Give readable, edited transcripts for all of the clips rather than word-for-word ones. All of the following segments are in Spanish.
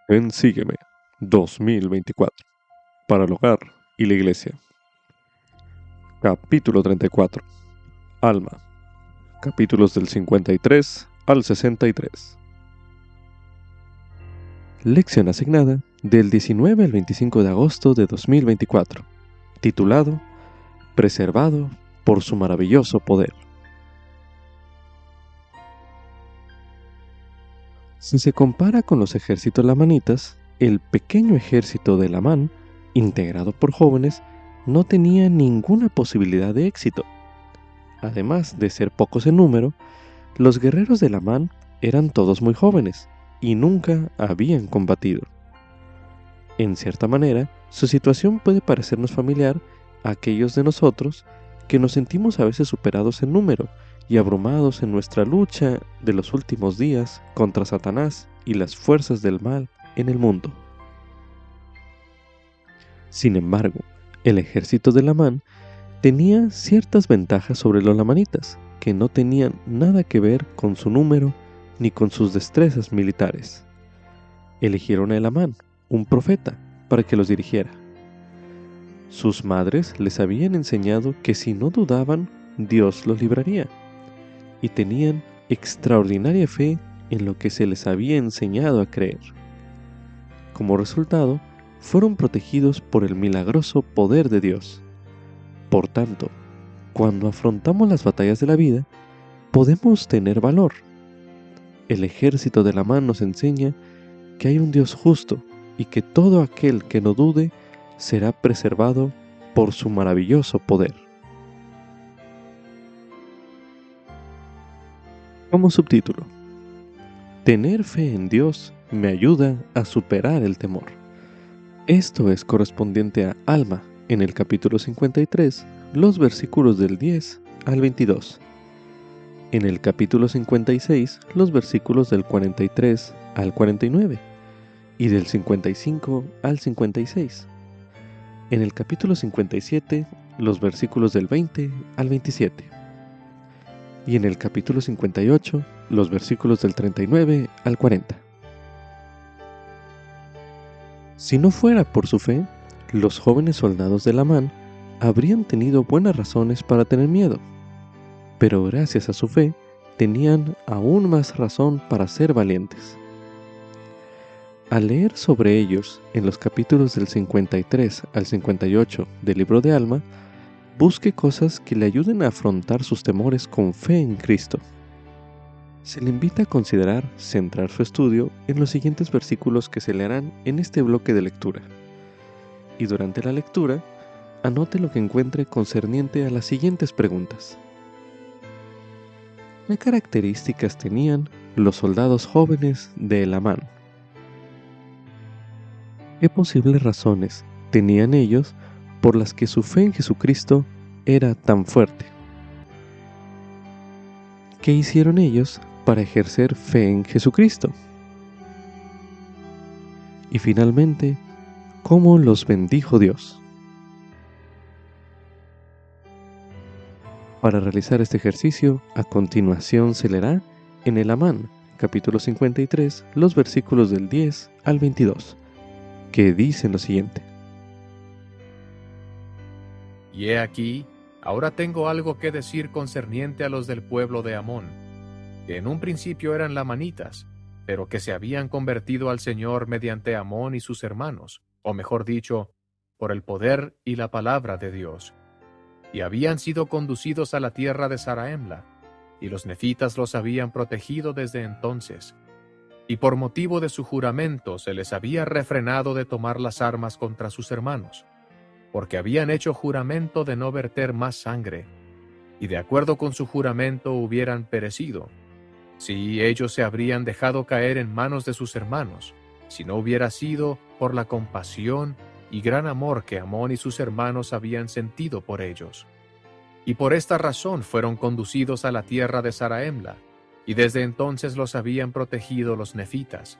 En Sígueme 2024 para el hogar y la iglesia. Capítulo 34. Alma. Capítulos del 53 al 63. Lección asignada del 19 al 25 de agosto de 2024. Titulado Preservado por su maravilloso poder. Si se compara con los ejércitos lamanitas, el pequeño ejército de Lamán, integrado por jóvenes, no tenía ninguna posibilidad de éxito. Además de ser pocos en número, los guerreros de Lamán eran todos muy jóvenes y nunca habían combatido. En cierta manera, su situación puede parecernos familiar a aquellos de nosotros que nos sentimos a veces superados en número y abrumados en nuestra lucha de los últimos días contra Satanás y las fuerzas del mal en el mundo. Sin embargo, el ejército de Lamán tenía ciertas ventajas sobre los lamanitas, que no tenían nada que ver con su número ni con sus destrezas militares. Eligieron a Elamán, un profeta, para que los dirigiera. Sus madres les habían enseñado que si no dudaban, Dios los libraría, y tenían extraordinaria fe en lo que se les había enseñado a creer. Como resultado, fueron protegidos por el milagroso poder de Dios. Por tanto, cuando afrontamos las batallas de la vida, podemos tener valor. El ejército de Lamán nos enseña que hay un Dios justo y que todo aquel que no dude será preservado por su maravilloso poder. Como subtítulo: Tener fe en Dios me ayuda a superar el temor. Esto es correspondiente a Alma en el capítulo 53, los versículos del 10 al 22. En el capítulo 56, los versículos del 43 al 49 y del 55 al 56. En el capítulo 57, los versículos del 20 al 27. Y en el capítulo 58, los versículos del 39 al 40. Si no fuera por su fe, los jóvenes soldados de Lamán habrían tenido buenas razones para tener miedo, pero gracias a su fe tenían aún más razón para ser valientes. Al leer sobre ellos en los capítulos del 53 al 58 del libro de Alma, busque cosas que le ayuden a afrontar sus temores con fe en Cristo. Se le invita a considerar centrar su estudio en los siguientes versículos que se leerán en este bloque de lectura. Y durante la lectura, anote lo que encuentre concerniente a las siguientes preguntas. ¿Qué características tenían los soldados jóvenes de Elamán? ¿Qué posibles razones tenían ellos por las que su fe en Jesucristo era tan fuerte? ¿Qué hicieron ellos para ejercer fe en Jesucristo? Y finalmente, ¿cómo los bendijo Dios? Para realizar este ejercicio, a continuación se leerá en Elamán, capítulo 53, los versículos del 10 al 22, que dicen lo siguiente. Y he aquí, ahora tengo algo que decir concerniente a los del pueblo de Amón, que en un principio eran lamanitas, pero que se habían convertido al Señor mediante Amón y sus hermanos, o mejor dicho, por el poder y la palabra de Dios. Y habían sido conducidos a la tierra de Zaraemla, y los nefitas los habían protegido desde entonces. Y por motivo de su juramento se les había refrenado de tomar las armas contra sus hermanos, porque habían hecho juramento de no verter más sangre, y de acuerdo con su juramento hubieran perecido, si ellos se habrían dejado caer en manos de sus hermanos, si no hubiera sido por la compasión y gran amor que Amón y sus hermanos habían sentido por ellos. Y por esta razón fueron conducidos a la tierra de Zaraemla, y desde entonces los habían protegido los nefitas.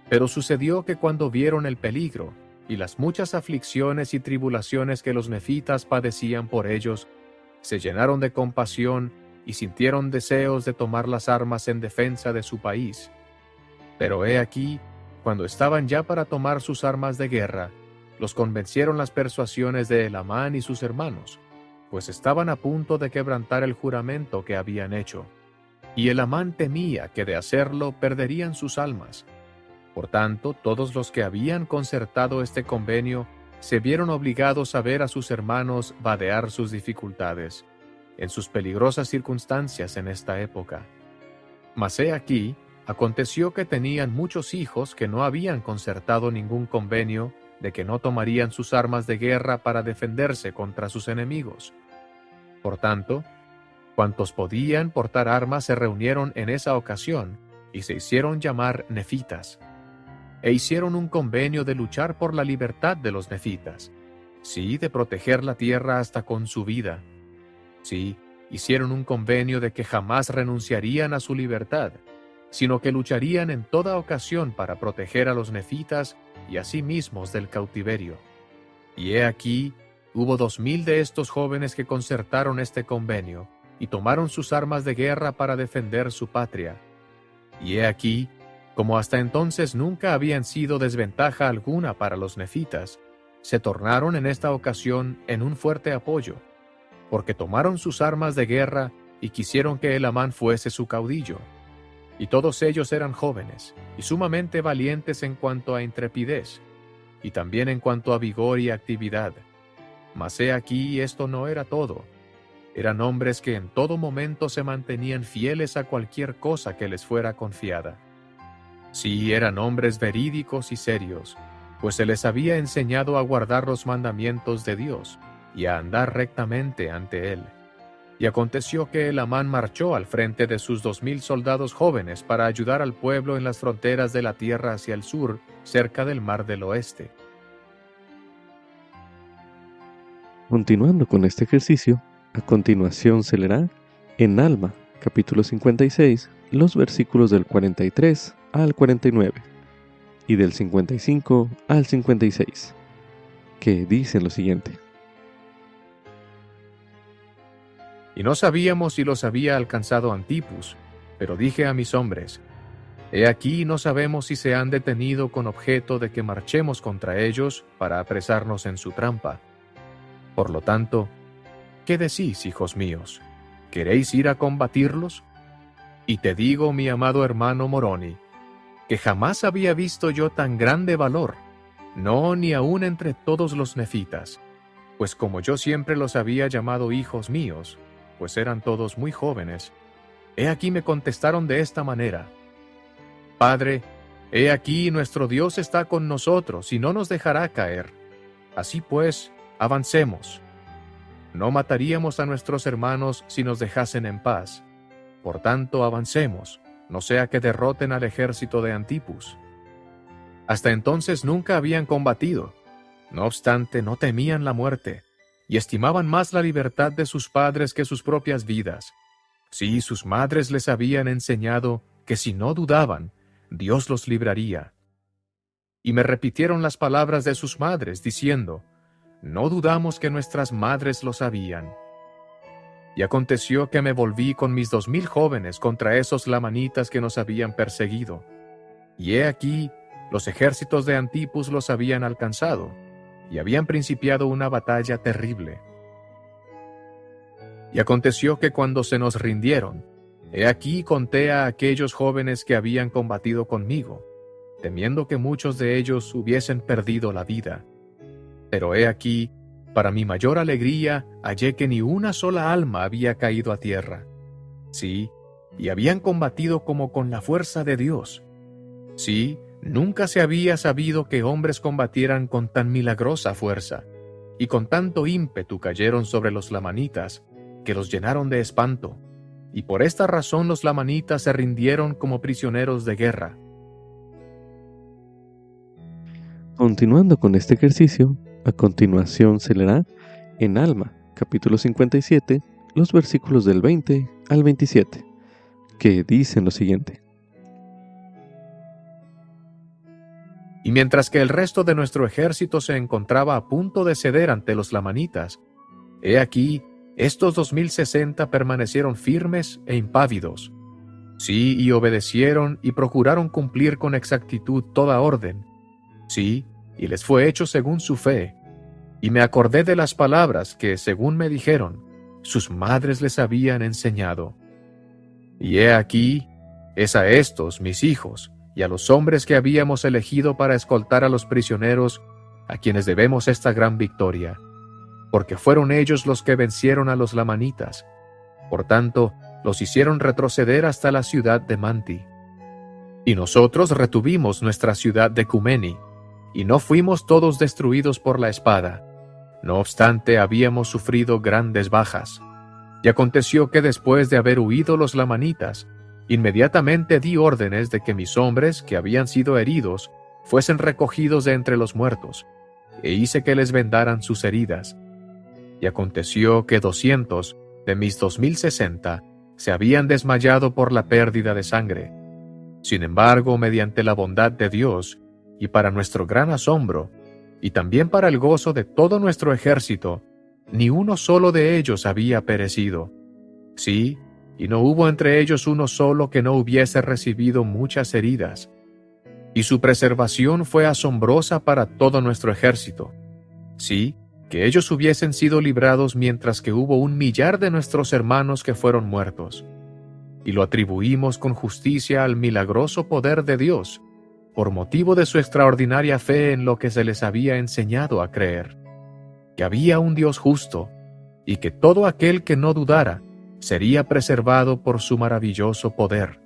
Pero sucedió que cuando vieron el peligro, y las muchas aflicciones y tribulaciones que los nefitas padecían por ellos, se llenaron de compasión y sintieron deseos de tomar las armas en defensa de su país. Pero he aquí, cuando estaban ya para tomar sus armas de guerra, los convencieron las persuasiones de Elamán y sus hermanos, pues estaban a punto de quebrantar el juramento que habían hecho. Y Elamán temía que de hacerlo perderían sus almas. Por tanto, todos los que habían concertado este convenio se vieron obligados a ver a sus hermanos vadear sus dificultades, en sus peligrosas circunstancias en esta época. Mas he aquí, aconteció que tenían muchos hijos que no habían concertado ningún convenio de que no tomarían sus armas de guerra para defenderse contra sus enemigos. Por tanto, cuantos podían portar armas se reunieron en esa ocasión y se hicieron llamar nefitas, e hicieron un convenio de luchar por la libertad de los nefitas, sí, de proteger la tierra hasta con su vida. Sí, hicieron un convenio de que jamás renunciarían a su libertad, sino que lucharían en toda ocasión para proteger a los nefitas y a sí mismos del cautiverio. Y he aquí, hubo 2000 de estos jóvenes que concertaron este convenio y tomaron sus armas de guerra para defender su patria. Y he aquí, como hasta entonces nunca habían sido desventaja alguna para los nefitas, se tornaron en esta ocasión en un fuerte apoyo, porque tomaron sus armas de guerra y quisieron que Elamán fuese su caudillo. Y todos ellos eran jóvenes, y sumamente valientes en cuanto a intrepidez, y también en cuanto a vigor y actividad. Mas he aquí, esto no era todo. Eran hombres que en todo momento se mantenían fieles a cualquier cosa que les fuera confiada. Sí, eran hombres verídicos y serios, pues se les había enseñado a guardar los mandamientos de Dios y a andar rectamente ante Él. Y aconteció que Elamán marchó al frente de sus 2000 soldados jóvenes para ayudar al pueblo en las fronteras de la tierra hacia el sur, cerca del mar del oeste. Continuando con este ejercicio, a continuación se leerá en Alma, capítulo 56, los versículos del 43 al 49 y del 55 al 56, que dicen lo siguiente. Y no sabíamos si los había alcanzado Antipus, pero dije a mis hombres, he aquí no sabemos si se han detenido con objeto de que marchemos contra ellos para apresarnos en su trampa. Por lo tanto, ¿qué decís, hijos míos? ¿Queréis ir a combatirlos? Y te digo, mi amado hermano Moroni, que jamás había visto yo tan grande valor, no ni aun entre todos los nefitas, pues como yo siempre los había llamado hijos míos, pues eran todos muy jóvenes, he aquí me contestaron de esta manera: Padre, he aquí nuestro Dios está con nosotros y no nos dejará caer. Así pues, avancemos. No mataríamos a nuestros hermanos si nos dejasen en paz. Por tanto, avancemos, no sea que derroten al ejército de Antipus. Hasta entonces nunca habían combatido. No obstante, no temían la muerte, y estimaban más la libertad de sus padres que sus propias vidas. Sí, sus madres les habían enseñado que si no dudaban, Dios los libraría. Y me repitieron las palabras de sus madres, diciendo, no dudamos que nuestras madres lo sabían. Y aconteció que me volví con mis 2000 jóvenes contra esos lamanitas que nos habían perseguido. Y he aquí, los ejércitos de Antipus los habían alcanzado, y habían principiado una batalla terrible. Y aconteció que cuando se nos rindieron, he aquí conté a aquellos jóvenes que habían combatido conmigo, temiendo que muchos de ellos hubiesen perdido la vida. Pero he aquí, para mi mayor alegría, hallé que ni una sola alma había caído a tierra. Sí, y habían combatido como con la fuerza de Dios. Sí, nunca se había sabido que hombres combatieran con tan milagrosa fuerza, y con tanto ímpetu cayeron sobre los lamanitas, que los llenaron de espanto, y por esta razón los lamanitas se rindieron como prisioneros de guerra. Continuando con este ejercicio, a continuación se leerá en Alma, capítulo 57, los versículos del 20 al 27, que dicen lo siguiente. Y mientras que el resto de nuestro ejército se encontraba a punto de ceder ante los lamanitas, he aquí, estos 2060 permanecieron firmes e impávidos. Sí, y obedecieron y procuraron cumplir con exactitud toda orden. Sí, y les fue hecho según su fe. Y me acordé de las palabras que, según me dijeron, sus madres les habían enseñado. Y he aquí, es a estos, mis hijos, y a los hombres que habíamos elegido para escoltar a los prisioneros, a quienes debemos esta gran victoria, porque fueron ellos los que vencieron a los lamanitas. Por tanto, los hicieron retroceder hasta la ciudad de Manti. Y nosotros retuvimos nuestra ciudad de Cumeni, y no fuimos todos destruidos por la espada. No obstante, habíamos sufrido grandes bajas. Y aconteció que después de haber huido los lamanitas, inmediatamente di órdenes de que mis hombres, que habían sido heridos, fuesen recogidos de entre los muertos, e hice que les vendaran sus heridas. Y aconteció que 200 de mis 2060 se habían desmayado por la pérdida de sangre. Sin embargo, mediante la bondad de Dios, y para nuestro gran asombro, y también para el gozo de todo nuestro ejército, ni uno solo de ellos había perecido. Sí, y no hubo entre ellos uno solo que no hubiese recibido muchas heridas. Y su preservación fue asombrosa para todo nuestro ejército. Sí, que ellos hubiesen sido librados mientras que hubo 1,000,000 de nuestros hermanos que fueron muertos. Y lo atribuimos con justicia al milagroso poder de Dios, por motivo de su extraordinaria fe en lo que se les había enseñado a creer, que había un Dios justo, y que todo aquel que no dudara sería preservado por su maravilloso poder.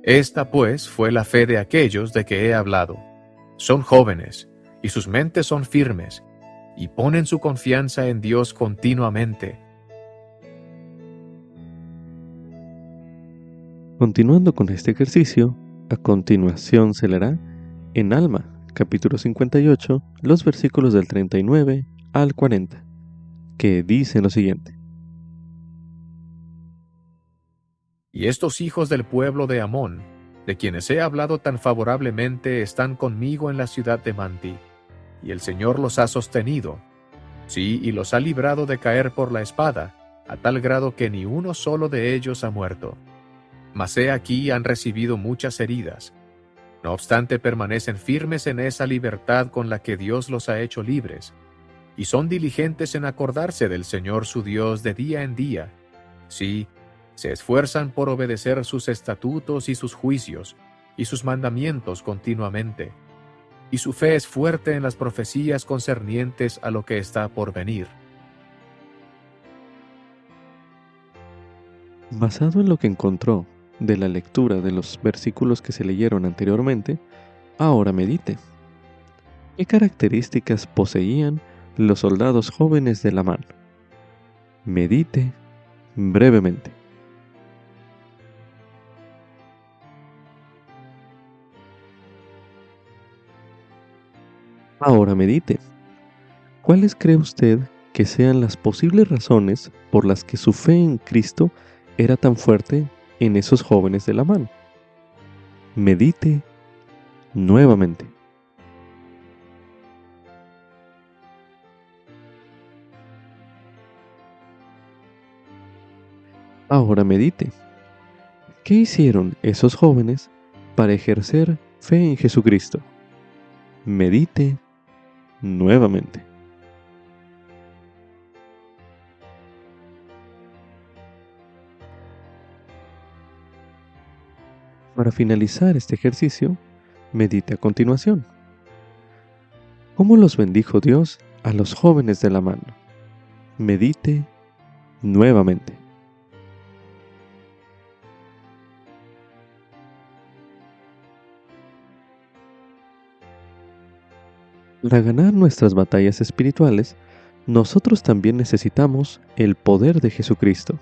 Esta, pues, fue la fe de aquellos de que he hablado. Son jóvenes, y sus mentes son firmes, y ponen su confianza en Dios continuamente. Continuando con este ejercicio, a continuación se leerá en Alma, capítulo 58, los versículos del 39 al 40, que dicen lo siguiente. Y estos hijos del pueblo de Amón, de quienes he hablado tan favorablemente, están conmigo en la ciudad de Manti, y el Señor los ha sostenido, sí, y los ha librado de caer por la espada, a tal grado que ni uno solo de ellos ha muerto. Mas he aquí han recibido muchas heridas. No obstante, permanecen firmes en esa libertad con la que Dios los ha hecho libres, y son diligentes en acordarse del Señor su Dios de día en día. Sí, se esfuerzan por obedecer sus estatutos y sus juicios, y sus mandamientos continuamente. Y su fe es fuerte en las profecías concernientes a lo que está por venir. Basado en lo que encontró de la lectura de los versículos que se leyeron anteriormente, ahora medite. ¿Qué características poseían los soldados jóvenes de Amán? Medite brevemente. Ahora medite. ¿Cuáles cree usted que sean las posibles razones por las que su fe en Cristo era tan fuerte en esos jóvenes de Amán? Medite nuevamente. Ahora medite. ¿Qué hicieron esos jóvenes para ejercer fe en Jesucristo? Medite nuevamente. Para finalizar este ejercicio, medite a continuación. ¿Cómo los bendijo Dios a los jóvenes de Amán? Medite nuevamente. Para ganar nuestras batallas espirituales, nosotros también necesitamos el poder de Jesucristo.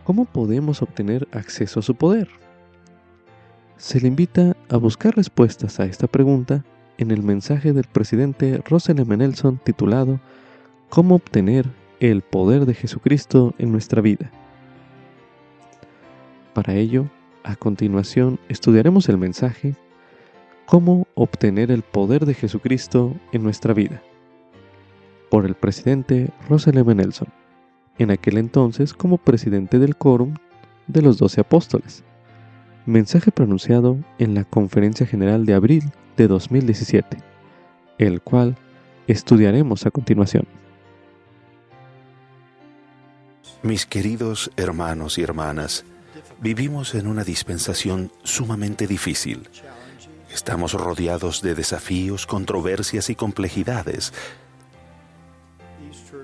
¿Cómo podemos obtener acceso a su poder? Se le invita a buscar respuestas a esta pregunta en el mensaje del presidente Russell M. Nelson titulado ¿Cómo obtener el poder de Jesucristo en nuestra vida? Para ello, a continuación estudiaremos el mensaje ¿Cómo obtener el poder de Jesucristo en nuestra vida? Por el presidente Russell M. Nelson, en aquel entonces como presidente del Quórum de los 12 apóstoles. Mensaje pronunciado en la Conferencia General de abril de 2017, el cual estudiaremos a continuación. Mis queridos hermanos y hermanas, vivimos en una dispensación sumamente difícil. Estamos rodeados de desafíos, controversias y complejidades.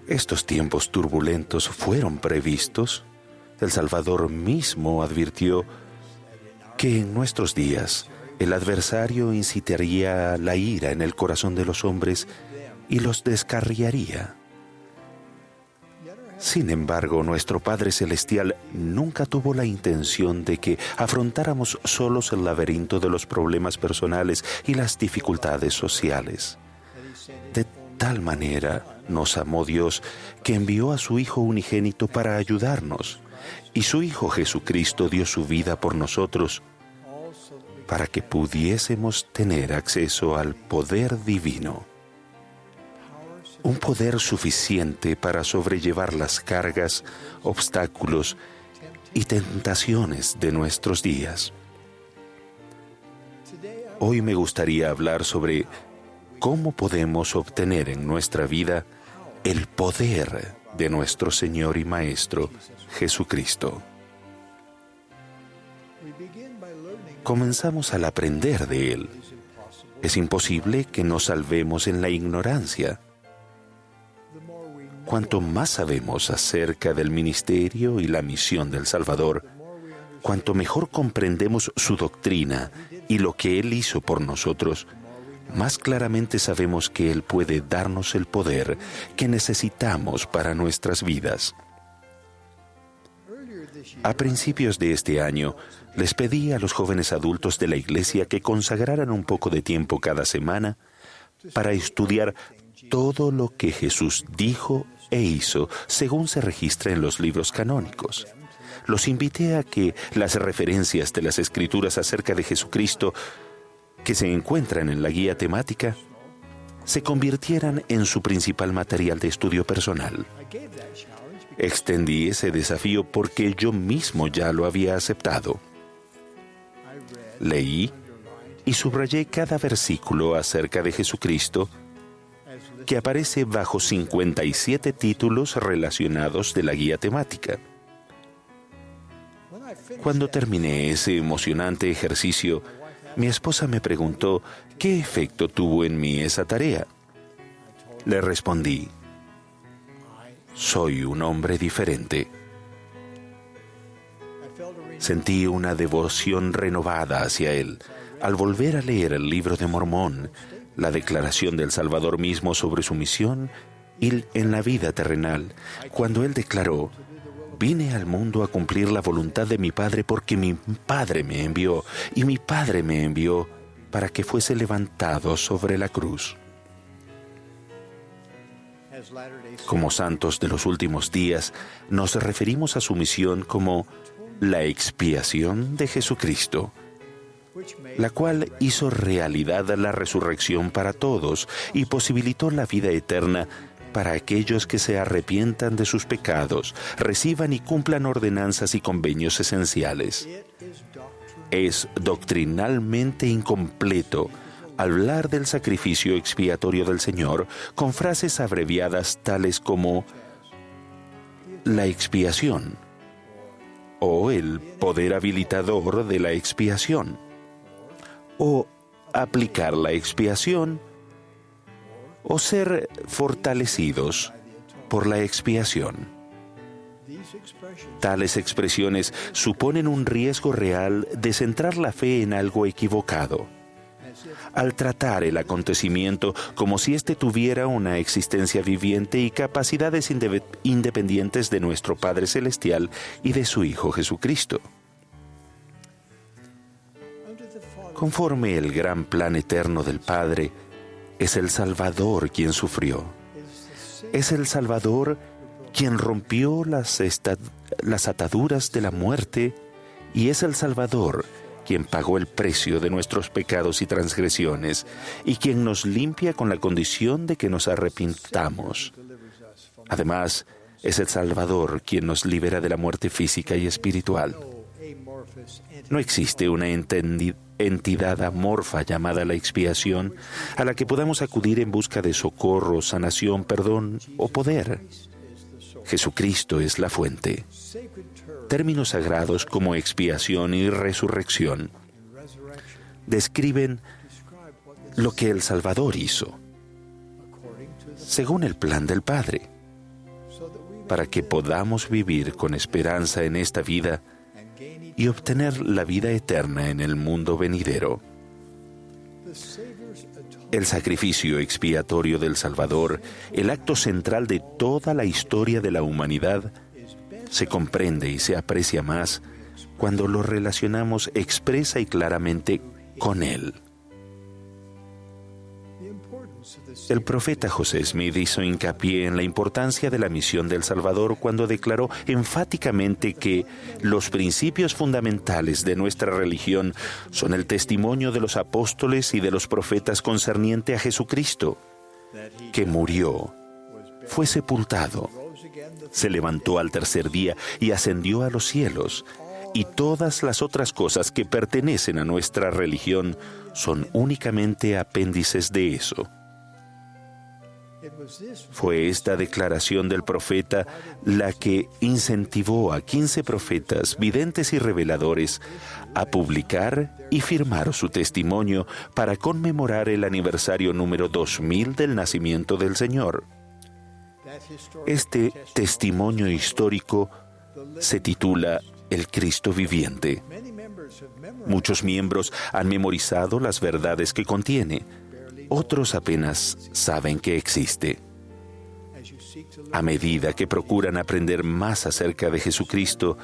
Estos tiempos turbulentos fueron previstos. El Salvador mismo advirtió que en nuestros días el adversario incitaría la ira en el corazón de los hombres y los descarriaría. Sin embargo, nuestro Padre Celestial nunca tuvo la intención de que afrontáramos solos el laberinto de los problemas personales y las dificultades sociales. De tal manera nos amó Dios que envió a su Hijo unigénito para ayudarnos, y su Hijo Jesucristo dio su vida por nosotros para que pudiésemos tener acceso al poder divino. Un poder suficiente para sobrellevar las cargas, obstáculos y tentaciones de nuestros días. Hoy me gustaría hablar sobre cómo podemos obtener en nuestra vida el poder de nuestro Señor y Maestro Jesucristo. Comenzamos al aprender de Él. Es imposible que nos salvemos en la ignorancia. Cuanto más sabemos acerca del ministerio y la misión del Salvador, cuanto mejor comprendemos su doctrina y lo que Él hizo por nosotros, más claramente sabemos que Él puede darnos el poder que necesitamos para nuestras vidas. A principios de este año, les pedí a los jóvenes adultos de la iglesia que consagraran un poco de tiempo cada semana para estudiar todo lo que Jesús dijo e hizo según se registra en los libros canónicos. Los invité a que las referencias de las Escrituras acerca de Jesucristo que se encuentran en la guía temática se convirtieran en su principal material de estudio personal. Extendí ese desafío porque yo mismo ya lo había aceptado. Leí y subrayé cada versículo acerca de Jesucristo que aparece bajo 57 títulos relacionados de la guía temática. Cuando terminé ese emocionante ejercicio, mi esposa me preguntó qué efecto tuvo en mí esa tarea. Le respondí: soy un hombre diferente. Sentí una devoción renovada hacia Él al volver a leer el libro de Mormón, la declaración del Salvador mismo sobre su misión y en la vida terrenal, cuando Él declaró: vine al mundo a cumplir la voluntad de mi Padre porque mi Padre me envió, y mi Padre me envió para que fuese levantado sobre la cruz. Como santos de los últimos días, nos referimos a su misión como la expiación de Jesucristo, la cual hizo realidad la resurrección para todos y posibilitó la vida eterna para aquellos que se arrepientan de sus pecados, reciban y cumplan ordenanzas y convenios esenciales. Es doctrinalmente incompleto hablar del sacrificio expiatorio del Señor con frases abreviadas tales como la expiación o el poder habilitador de la expiación o aplicar la expiación o ser fortalecidos por la expiación. Tales expresiones suponen un riesgo real de centrar la fe en algo equivocado. Al tratar el acontecimiento como si éste tuviera una existencia viviente y capacidades independientes de nuestro Padre Celestial y de su Hijo Jesucristo. Conforme el gran plan eterno del Padre, es el Salvador quien sufrió. Es el Salvador quien rompió las ataduras de la muerte, y es el Salvador quien pagó el precio de nuestros pecados y transgresiones, y quien nos limpia con la condición de que nos arrepintamos. Además, Es el Salvador quien nos libera de la muerte física y espiritual. No existe una entidad amorfa llamada la expiación a la que podamos acudir en busca de socorro, sanación, perdón o poder. Jesucristo es la fuente. Términos sagrados como expiación y resurrección describen lo que el Salvador hizo, según el plan del Padre, para que podamos vivir con esperanza en esta vida y obtener la vida eterna en el mundo venidero. El sacrificio expiatorio del Salvador, el acto central de toda la historia de la humanidad, se comprende y se aprecia más cuando lo relacionamos expresa y claramente con Él. El profeta José Smith hizo hincapié en la importancia de la misión del Salvador cuando declaró enfáticamente que los principios fundamentales de nuestra religión son el testimonio de los apóstoles y de los profetas concerniente a Jesucristo, que murió, fue sepultado, se levantó al tercer día y ascendió a los cielos, y todas las otras cosas que pertenecen a nuestra religión son únicamente apéndices de eso. Fue esta declaración del profeta la que incentivó a 15 profetas, videntes y reveladores a publicar y firmar su testimonio para conmemorar el aniversario número 2000 del nacimiento del Señor. Este testimonio histórico se titula El Cristo Viviente. Muchos miembros han memorizado las verdades que contiene. Otros apenas saben que existe. A medida que procuran aprender más acerca de Jesucristo,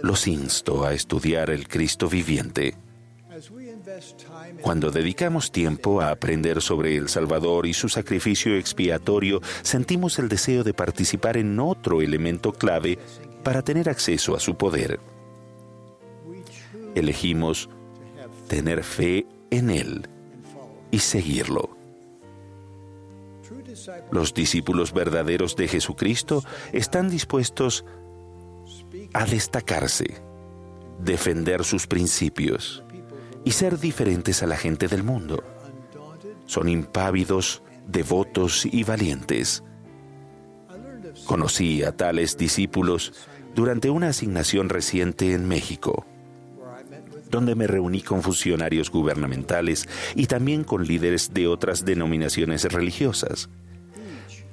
los insto a estudiar el Cristo viviente. Cuando dedicamos tiempo a aprender sobre el Salvador y su sacrificio expiatorio, sentimos el deseo de participar en otro elemento clave para tener acceso a su poder. Elegimos tener fe en Él y seguirlo. Los discípulos verdaderos de Jesucristo están dispuestos a destacarse, defender sus principios y ser diferentes a la gente del mundo. Son impávidos, devotos y valientes. Conocí a tales discípulos durante una asignación reciente en México, donde me reuní con funcionarios gubernamentales y también con líderes de otras denominaciones religiosas.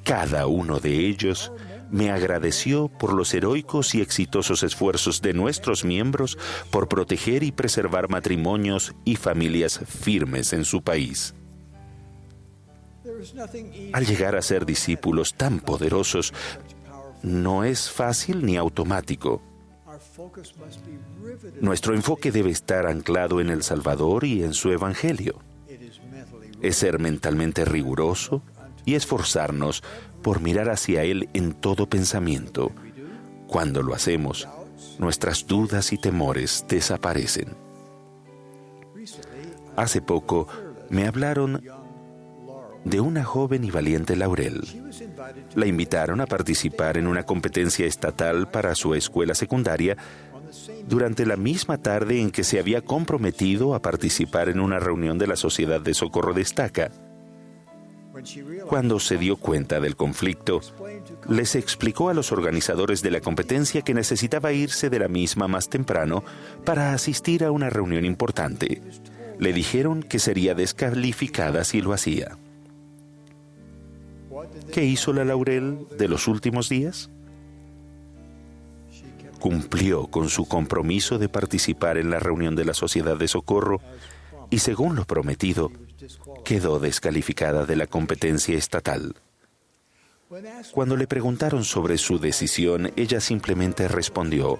Cada uno de ellos me agradeció por los heroicos y exitosos esfuerzos de nuestros miembros por proteger y preservar matrimonios y familias firmes en su país. Al llegar a ser discípulos tan poderosos, no es fácil ni automático. Nuestro enfoque debe estar anclado en el Salvador y en su Evangelio. Es ser mentalmente riguroso y esforzarnos por mirar hacia Él en todo pensamiento. Cuando lo hacemos, nuestras dudas y temores desaparecen. Hace poco me hablaron de una joven y valiente Laurel. La invitaron a participar en una competencia estatal para su escuela secundaria durante la misma tarde en que se había comprometido a participar en una reunión de la Sociedad de Socorro Destaca. Cuando se dio cuenta del conflicto, les explicó a los organizadores de la competencia que necesitaba irse de la misma más temprano para asistir a una reunión importante. Le dijeron que sería descalificada si lo hacía. ¿Qué hizo la Laurel de los últimos días? Cumplió con su compromiso de participar en la reunión de la Sociedad de Socorro y, según lo prometido, quedó descalificada de la competencia estatal. Cuando le preguntaron sobre su decisión, ella simplemente respondió: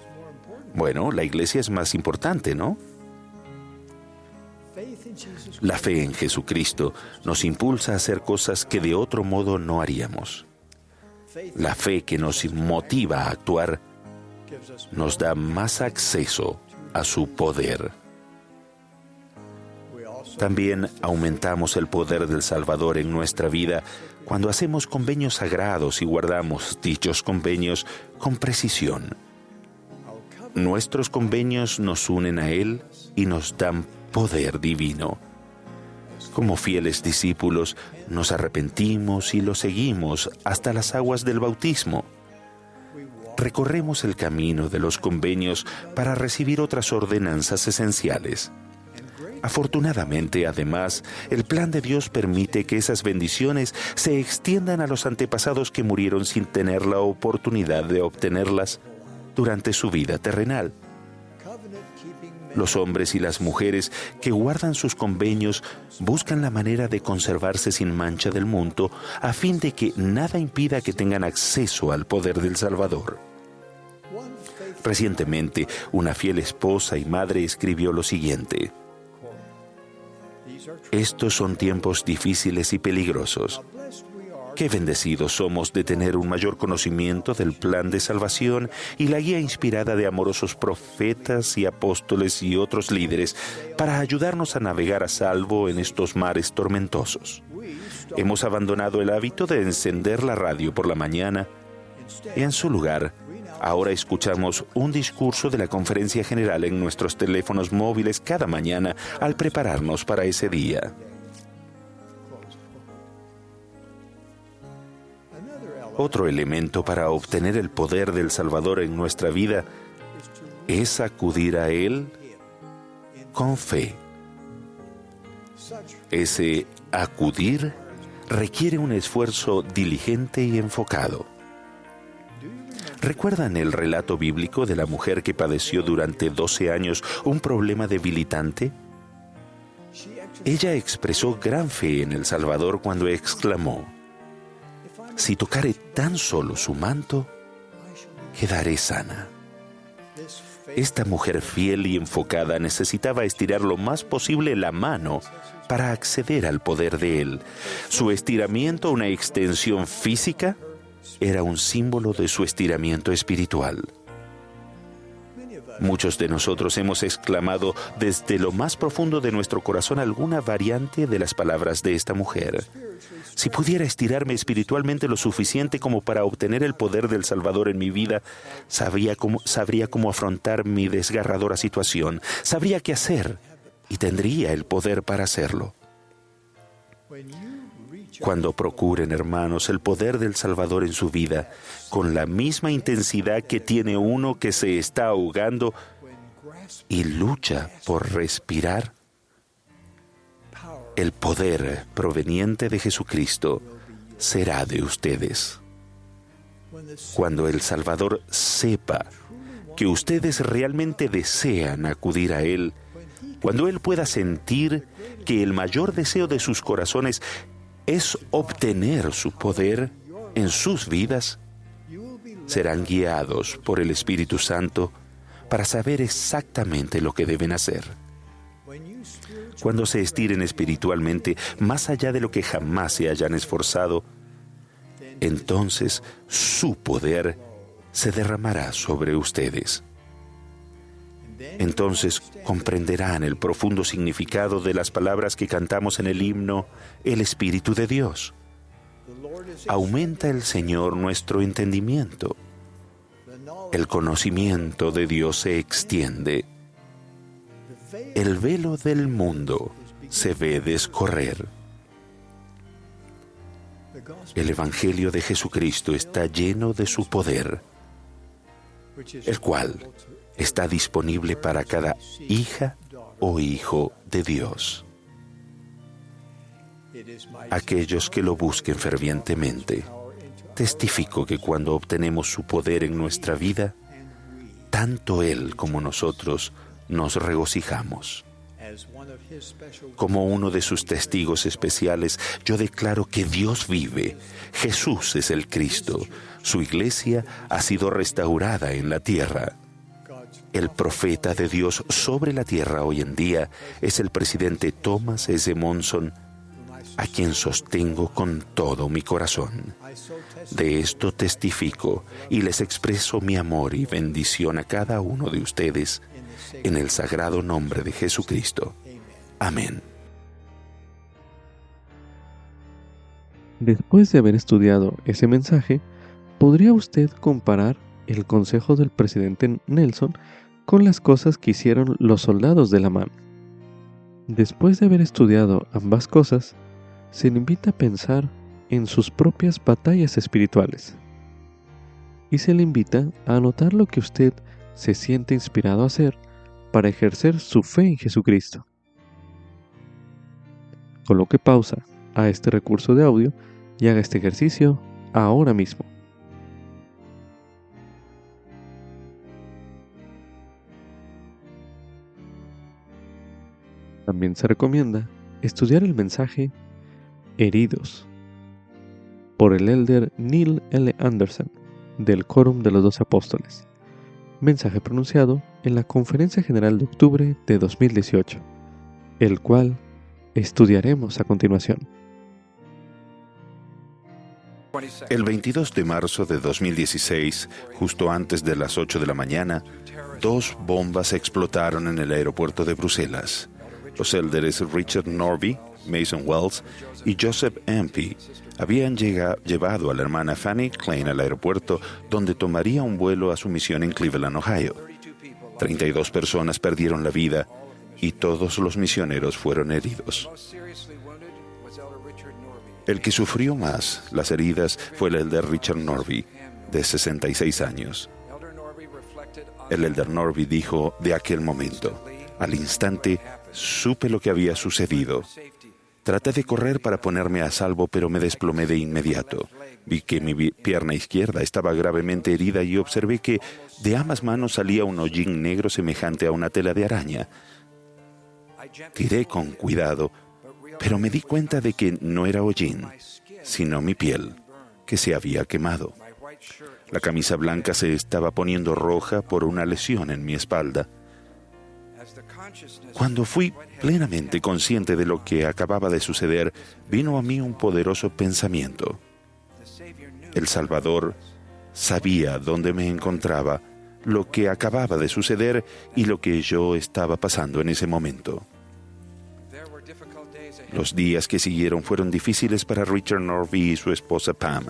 bueno, la iglesia es más importante, ¿no? La fe en Jesucristo nos impulsa a hacer cosas que de otro modo no haríamos. La fe que nos motiva a actuar nos da más acceso a su poder. También aumentamos el poder del Salvador en nuestra vida cuando hacemos convenios sagrados y guardamos dichos convenios con precisión. Nuestros convenios nos unen a Él y nos dan poder divino. Como fieles discípulos, nos arrepentimos y lo seguimos hasta las aguas del bautismo. Recorremos el camino de los convenios para recibir otras ordenanzas esenciales. Afortunadamente, además, el plan de Dios permite que esas bendiciones se extiendan a los antepasados que murieron sin tener la oportunidad de obtenerlas durante su vida terrenal. Los hombres y las mujeres que guardan sus convenios buscan la manera de conservarse sin mancha del mundo a fin de que nada impida que tengan acceso al poder del Salvador. Recientemente, una fiel esposa y madre escribió lo siguiente: estos son tiempos difíciles y peligrosos. Qué bendecidos somos de tener un mayor conocimiento del plan de salvación y la guía inspirada de amorosos profetas y apóstoles y otros líderes para ayudarnos a navegar a salvo en estos mares tormentosos. Hemos abandonado el hábito de encender la radio por la mañana y en su lugar, ahora escuchamos un discurso de la conferencia general en nuestros teléfonos móviles cada mañana al prepararnos para ese día. Otro elemento para obtener el poder del Salvador en nuestra vida es acudir a Él con fe. Ese acudir requiere un esfuerzo diligente y enfocado. ¿Recuerdan el relato bíblico de la mujer que padeció durante 12 años un problema debilitante? Ella expresó gran fe en el Salvador cuando exclamó: si tocare tan solo su manto, quedaré sana. Esta mujer fiel y enfocada necesitaba estirar lo más posible la mano para acceder al poder de Él. Su estiramiento, una extensión física, era un símbolo de su estiramiento espiritual. Muchos de nosotros hemos exclamado desde lo más profundo de nuestro corazón alguna variante de las palabras de esta mujer. Si pudiera estirarme espiritualmente lo suficiente como para obtener el poder del Salvador en mi vida, sabría cómo afrontar mi desgarradora situación, sabría qué hacer y tendría el poder para hacerlo. Cuando procuren, hermanos, el poder del Salvador en su vida, con la misma intensidad que tiene uno que se está ahogando y lucha por respirar, el poder proveniente de Jesucristo será de ustedes. Cuando el Salvador sepa que ustedes realmente desean acudir a Él, cuando Él pueda sentir que el mayor deseo de sus corazones es obtener su poder en sus vidas, serán guiados por el Espíritu Santo para saber exactamente lo que deben hacer. Cuando se estiren espiritualmente más allá de lo que jamás se hayan esforzado, entonces su poder se derramará sobre ustedes. Entonces comprenderán el profundo significado de las palabras que cantamos en el himno El Espíritu de Dios. Aumenta el Señor nuestro entendimiento. El conocimiento de Dios se extiende. El velo del mundo se ve descorrer. El Evangelio de Jesucristo está lleno de su poder, el cual está disponible para cada hija o hijo de Dios. Aquellos que lo busquen fervientemente, testifico que cuando obtenemos su poder en nuestra vida, tanto Él como nosotros nos regocijamos. Como uno de sus testigos especiales, yo declaro que Dios vive, Jesús es el Cristo, su iglesia ha sido restaurada en la tierra. El profeta de Dios sobre la tierra hoy en día es el presidente Thomas S. Monson, a quien sostengo con todo mi corazón. De esto testifico y les expreso mi amor y bendición a cada uno de ustedes en el sagrado nombre de Jesucristo. Amén. Después de haber estudiado ese mensaje, ¿podría usted comparar el consejo del presidente Nelson con las cosas que hicieron los soldados de la mano? Después de haber estudiado ambas cosas, se le invita a pensar en sus propias batallas espirituales y se le invita a anotar lo que usted se siente inspirado a hacer para ejercer su fe en Jesucristo. Coloque pausa a este recurso de audio y haga este ejercicio ahora mismo. También se recomienda estudiar el mensaje Heridos por el elder Neil L. Anderson del Quórum de los 12 Apóstoles, mensaje pronunciado en la Conferencia General de octubre de 2018, el cual estudiaremos a continuación. El 22 de marzo de 2016, justo antes de las 8 de la mañana, 2 bombas explotaron en el aeropuerto de Bruselas. Los élderes Richard Norby, Mason Wells y Joseph Ampe habían llevado a la hermana Fanny Klein al aeropuerto, donde tomaría un vuelo a su misión en Cleveland, Ohio. 32 personas perdieron la vida y todos los misioneros fueron heridos. El que sufrió más las heridas fue el elder Richard Norby, de 66 años. El elder Norby dijo de aquel momento: al instante supe lo que había sucedido. Traté de correr para ponerme a salvo, pero me desplomé de inmediato. Vi que mi pierna izquierda estaba gravemente herida y observé que de ambas manos salía un hollín negro semejante a una tela de araña. Tiré con cuidado, pero me di cuenta de que no era hollín, sino mi piel, que se había quemado. La camisa blanca se estaba poniendo roja por una lesión en mi espalda. Cuando fui plenamente consciente de lo que acababa de suceder, vino a mí un poderoso pensamiento. El Salvador sabía dónde me encontraba, lo que acababa de suceder y lo que yo estaba pasando en ese momento. Los días que siguieron fueron difíciles para Richard Norby y su esposa Pam.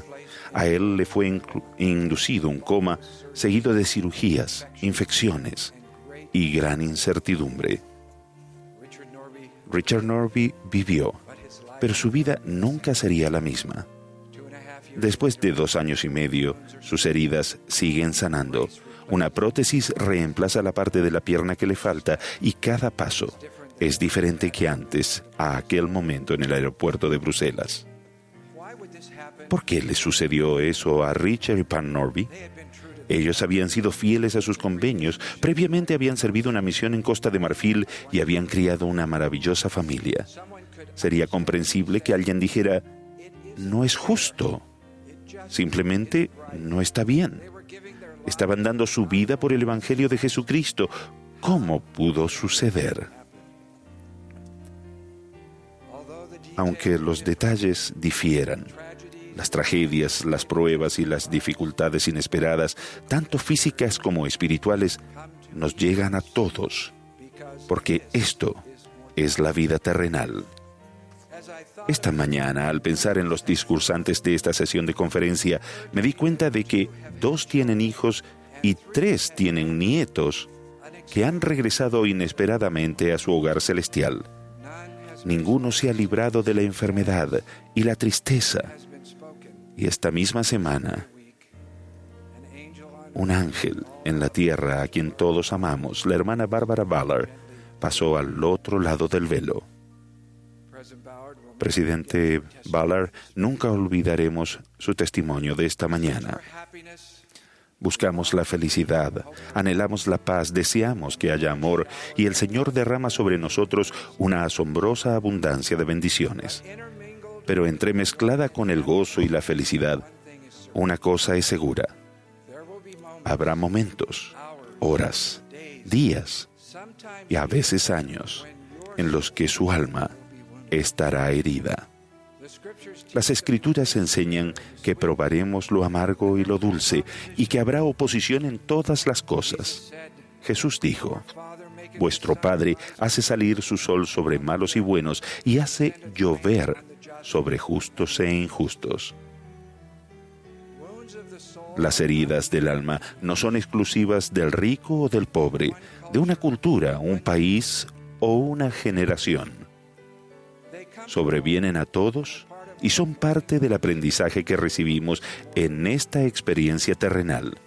A él le fue inducido un coma, seguido de cirugías, infecciones y gran incertidumbre. Richard Norby vivió, pero su vida nunca sería la misma. Después de 2 años y medio, sus heridas siguen sanando. Una prótesis reemplaza la parte de la pierna que le falta y cada paso es diferente que antes, a aquel momento en el aeropuerto de Bruselas. ¿Por qué le sucedió eso a Richard y Pam Norby? Ellos habían sido fieles a sus convenios, previamente habían servido una misión en Costa de Marfil y habían criado una maravillosa familia. Sería comprensible que alguien dijera: no es justo, simplemente no está bien. Estaban dando su vida por el Evangelio de Jesucristo. ¿Cómo pudo suceder? Aunque los detalles difieran, las tragedias, las pruebas y las dificultades inesperadas, tanto físicas como espirituales, nos llegan a todos, porque esto es la vida terrenal. Esta mañana, al pensar en los discursantes de esta sesión de conferencia, me di cuenta de que 2 tienen hijos y 3 tienen nietos que han regresado inesperadamente a su hogar celestial. Ninguno se ha librado de la enfermedad y la tristeza. Y esta misma semana, un ángel en la tierra a quien todos amamos, la hermana Barbara Ballard, pasó al otro lado del velo. Presidente Ballard, nunca olvidaremos su testimonio de esta mañana. Buscamos la felicidad, anhelamos la paz, deseamos que haya amor y el Señor derrama sobre nosotros una asombrosa abundancia de bendiciones. Pero entremezclada con el gozo y la felicidad, una cosa es segura: habrá momentos, horas, días y a veces años en los que su alma estará herida. Las Escrituras enseñan que probaremos lo amargo y lo dulce y que habrá oposición en todas las cosas. Jesús dijo: Vuestro Padre hace salir su sol sobre malos y buenos y hace llover sobre justos e injustos. Las heridas del alma no son exclusivas del rico o del pobre, de una cultura, un país o una generación. Sobrevienen a todos y son parte del aprendizaje que recibimos en esta experiencia terrenal.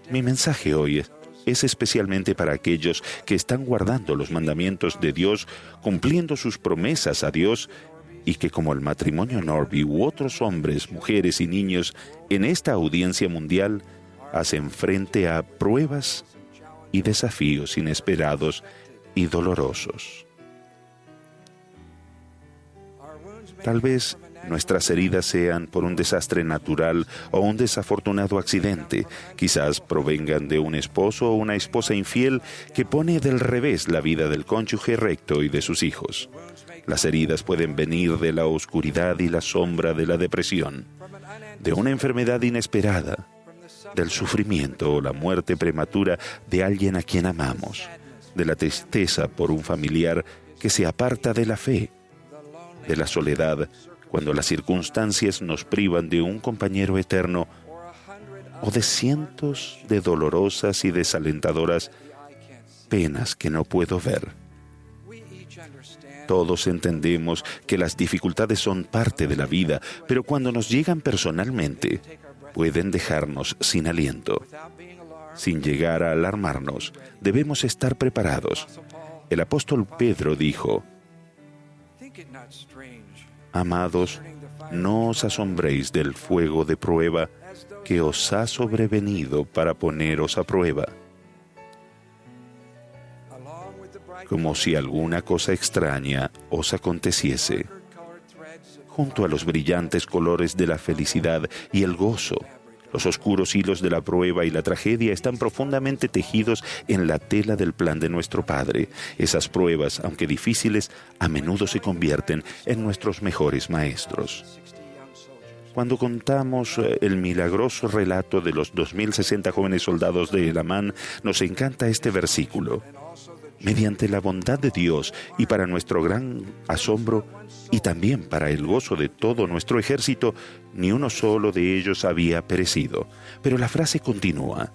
Mi mensaje hoy es especialmente para aquellos que están guardando los mandamientos de Dios, cumpliendo sus promesas a Dios, y que como el matrimonio Norby u otros hombres, mujeres y niños en esta audiencia mundial hacen frente a pruebas y desafíos inesperados y dolorosos. Tal vez nuestras heridas sean por un desastre natural o un desafortunado accidente. Quizás provengan de un esposo o una esposa infiel que pone del revés la vida del cónyuge recto y de sus hijos. Las heridas pueden venir de la oscuridad y la sombra de la depresión, de una enfermedad inesperada, del sufrimiento o la muerte prematura de alguien a quien amamos, de la tristeza por un familiar que se aparta de la fe, de la soledad cuando las circunstancias nos privan de un compañero eterno, o de cientos de dolorosas y desalentadoras penas que no puedo ver. Todos entendemos que las dificultades son parte de la vida, pero cuando nos llegan personalmente, pueden dejarnos sin aliento. Sin llegar a alarmarnos, debemos estar preparados. El apóstol Pedro dijo: Amados, no os asombréis del fuego de prueba que os ha sobrevenido para poneros a prueba, como si alguna cosa extraña os aconteciese. Junto a los brillantes colores de la felicidad y el gozo, los oscuros hilos de la prueba y la tragedia están profundamente tejidos en la tela del plan de nuestro Padre. Esas pruebas, aunque difíciles, a menudo se convierten en nuestros mejores maestros. Cuando contamos el milagroso relato de los 2060 jóvenes soldados de Elamán, nos encanta este versículo. Mediante la bondad de Dios y para nuestro gran asombro, y también para el gozo de todo nuestro ejército, ni uno solo de ellos había perecido. Pero la frase continúa: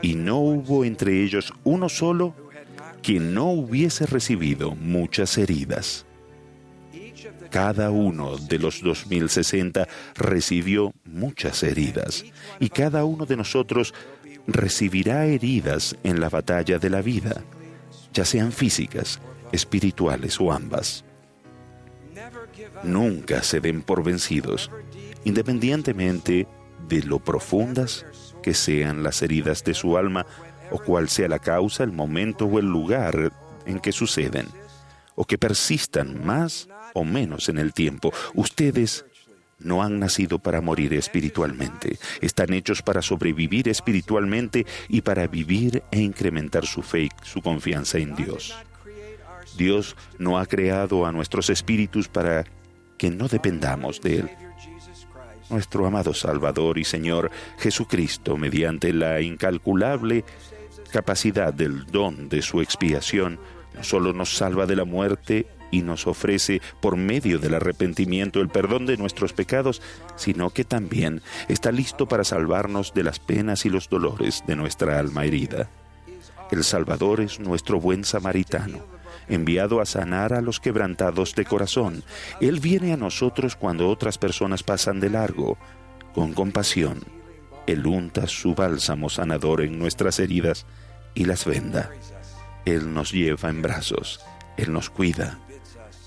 y no hubo entre ellos uno solo que no hubiese recibido muchas heridas. Cada uno de los 2060 recibió muchas heridas, y cada uno de nosotros recibirá heridas en la batalla de la vida, ya sean físicas, espirituales o ambas. Nunca se den por vencidos, independientemente de lo profundas que sean las heridas de su alma, o cuál sea la causa, el momento o el lugar en que suceden, o que persistan más o menos en el tiempo. Ustedes no han nacido para morir espiritualmente. Están hechos para sobrevivir espiritualmente y para vivir e incrementar su fe y su confianza en Dios. Dios no ha creado a nuestros espíritus para que no dependamos de Él. Nuestro amado Salvador y Señor Jesucristo, mediante la incalculable capacidad del don de su expiación, no solo nos salva de la muerte y nos ofrece por medio del arrepentimiento el perdón de nuestros pecados, sino que también está listo para salvarnos de las penas y los dolores de nuestra alma herida. El Salvador es nuestro buen samaritano, enviado a sanar a los quebrantados de corazón. Él viene a nosotros cuando otras personas pasan de largo. Con compasión, Él unta su bálsamo sanador en nuestras heridas y las venda. Él nos lleva en brazos, Él nos cuida,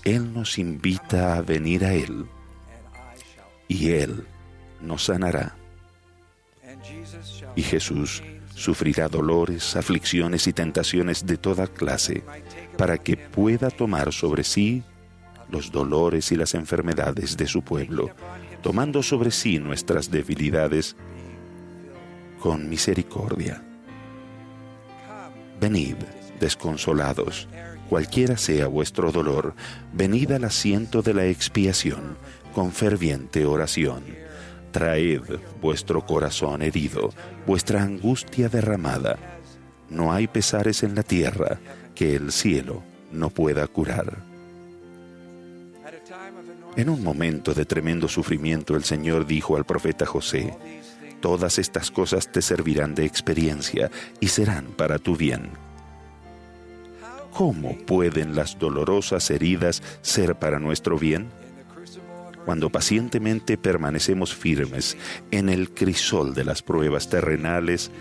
Él nos invita a venir a Él, y Él nos sanará. Y Jesús sufrirá dolores, aflicciones y tentaciones de toda clase, para que pueda tomar sobre sí los dolores y las enfermedades de su pueblo, tomando sobre sí nuestras debilidades con misericordia. Venid, desconsolados, cualquiera sea vuestro dolor, venid al asiento de la expiación con ferviente oración. Traed vuestro corazón herido, vuestra angustia derramada. No hay pesares en la tierra que el cielo no pueda curar. En un momento de tremendo sufrimiento, el Señor dijo al profeta José: todas estas cosas te servirán de experiencia y serán para tu bien. ¿Cómo pueden las dolorosas heridas ser para nuestro bien? Cuando pacientemente permanecemos firmes en el crisol de las pruebas terrenales,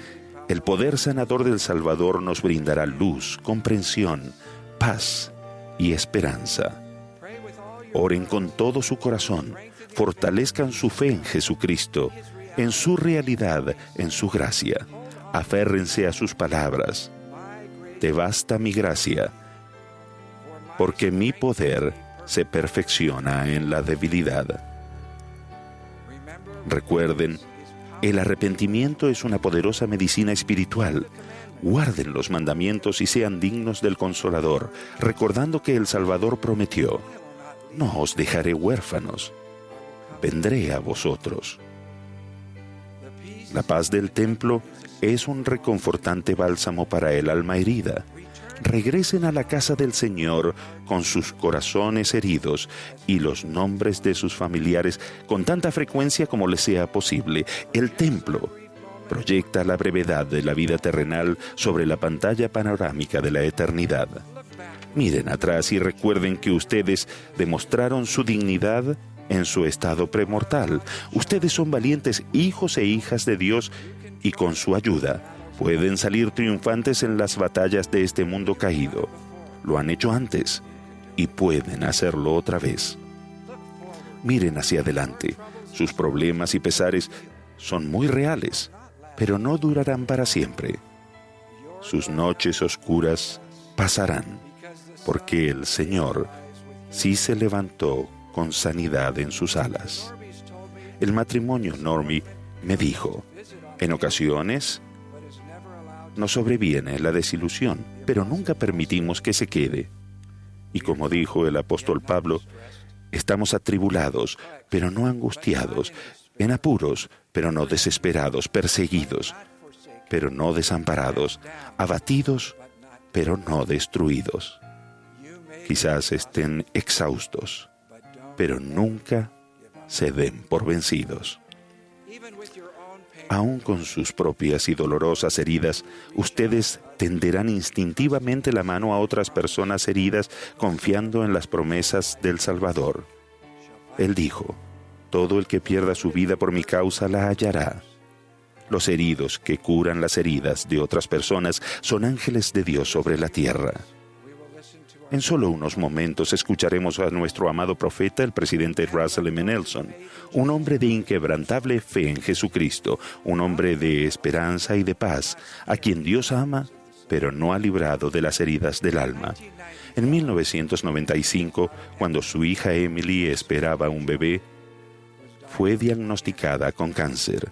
el poder sanador del Salvador nos brindará luz, comprensión, paz y esperanza. Oren con todo su corazón, fortalezcan su fe en Jesucristo, en su realidad, en su gracia. Aférrense a sus palabras. Te basta mi gracia, porque mi poder se perfecciona en la debilidad. Recuerden, el arrepentimiento es una poderosa medicina espiritual. Guarden los mandamientos y sean dignos del Consolador, recordando que el Salvador prometió: no os dejaré huérfanos, vendré a vosotros. La paz del templo es un reconfortante bálsamo para el alma herida. Regresen a la casa del Señor con sus corazones heridos y los nombres de sus familiares con tanta frecuencia como les sea posible. El templo proyecta la brevedad de la vida terrenal sobre la pantalla panorámica de la eternidad. Miren atrás y recuerden que ustedes demostraron su dignidad en su estado premortal. Ustedes son valientes hijos e hijas de Dios y con su ayuda pueden salir triunfantes en las batallas de este mundo caído. Lo han hecho antes y pueden hacerlo otra vez. Miren hacia adelante. Sus problemas y pesares son muy reales, pero no durarán para siempre. Sus noches oscuras pasarán, porque el Señor sí se levantó con sanidad en sus alas. El matrimonio Normie me dijo: en ocasiones nos sobreviene la desilusión, pero nunca permitimos que se quede. Y como dijo el apóstol Pablo, estamos atribulados, pero no angustiados, en apuros, pero no desesperados, perseguidos, pero no desamparados, abatidos, pero no destruidos. Quizás estén exhaustos, pero nunca se den por vencidos. Aún con sus propias y dolorosas heridas, ustedes tenderán instintivamente la mano a otras personas heridas, confiando en las promesas del Salvador. Él dijo: todo el que pierda su vida por mi causa la hallará. Los heridos que curan las heridas de otras personas son ángeles de Dios sobre la tierra. En solo unos momentos escucharemos a nuestro amado profeta, el presidente Russell M. Nelson, un hombre de inquebrantable fe en Jesucristo, un hombre de esperanza y de paz, a quien Dios ama, pero no ha librado de las heridas del alma. En 1995, cuando su hija Emily esperaba un bebé, fue diagnosticada con cáncer.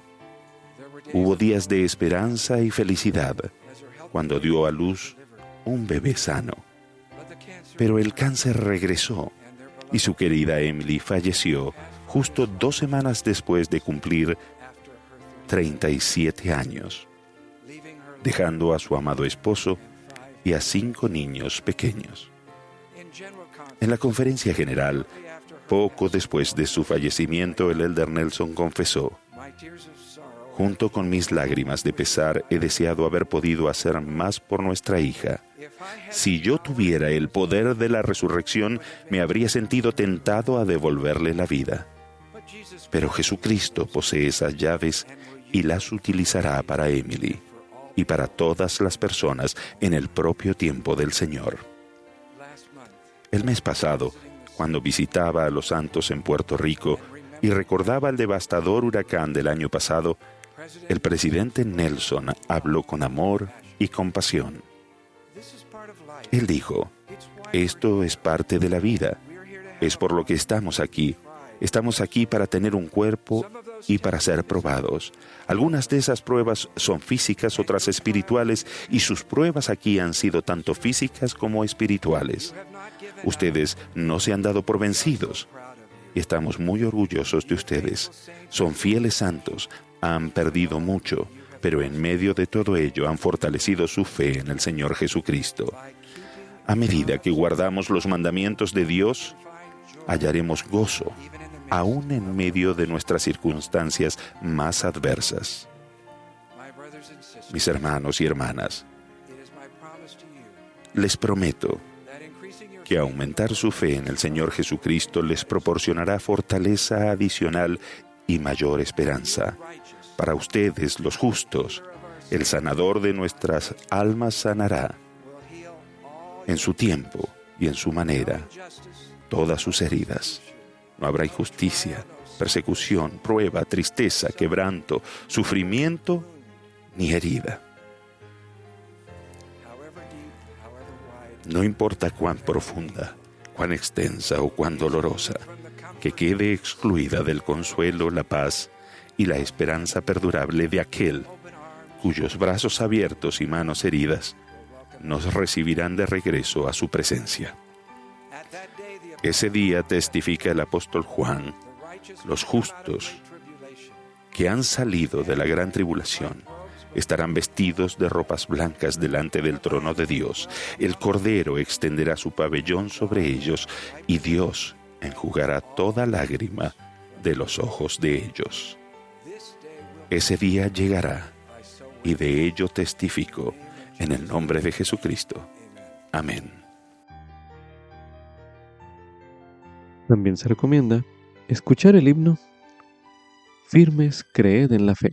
Hubo días de esperanza y felicidad cuando dio a luz un bebé sano. Pero el cáncer regresó y su querida Emily falleció justo 2 semanas después de cumplir 37 años, dejando a su amado esposo y a 5 niños pequeños. En la conferencia general, poco después de su fallecimiento, el elder Nelson confesó: junto con mis lágrimas de pesar, he deseado haber podido hacer más por nuestra hija. Si yo tuviera el poder de la resurrección, me habría sentido tentado a devolverle la vida. Pero Jesucristo posee esas llaves y las utilizará para Emily y para todas las personas en el propio tiempo del Señor. El mes pasado, cuando visitaba a los santos en Puerto Rico y recordaba el devastador huracán del año pasado, el presidente Nelson habló con amor y compasión. Él dijo: esto es parte de la vida, es por lo que estamos aquí. Estamos aquí para tener un cuerpo y para ser probados. Algunas de esas pruebas son físicas, otras espirituales, y sus pruebas aquí han sido tanto físicas como espirituales. Ustedes no se han dado por vencidos y estamos muy orgullosos de ustedes. Son fieles santos, han perdido mucho, pero en medio de todo ello han fortalecido su fe en el Señor Jesucristo. A medida que guardamos los mandamientos de Dios, hallaremos gozo, aún en medio de nuestras circunstancias más adversas. Mis hermanos y hermanas, les prometo que aumentar su fe en el Señor Jesucristo les proporcionará fortaleza adicional y mayor esperanza. Para ustedes, los justos, el sanador de nuestras almas sanará, en su tiempo y en su manera, todas sus heridas. No habrá injusticia, persecución, prueba, tristeza, quebranto, sufrimiento ni herida. No importa cuán profunda, cuán extensa o cuán dolorosa, que quede excluida del consuelo, la paz y la esperanza perdurable de aquel cuyos brazos abiertos y manos heridas nos recibirán de regreso a su presencia. Ese día, testifica el apóstol Juan, los justos que han salido de la gran tribulación estarán vestidos de ropas blancas delante del trono de Dios. El Cordero extenderá su pabellón sobre ellos y Dios enjugará toda lágrima de los ojos de ellos. Ese día llegará y de ello testifico en el nombre de Jesucristo. Amén. También se recomienda escuchar el himno Firmes creed en la fe,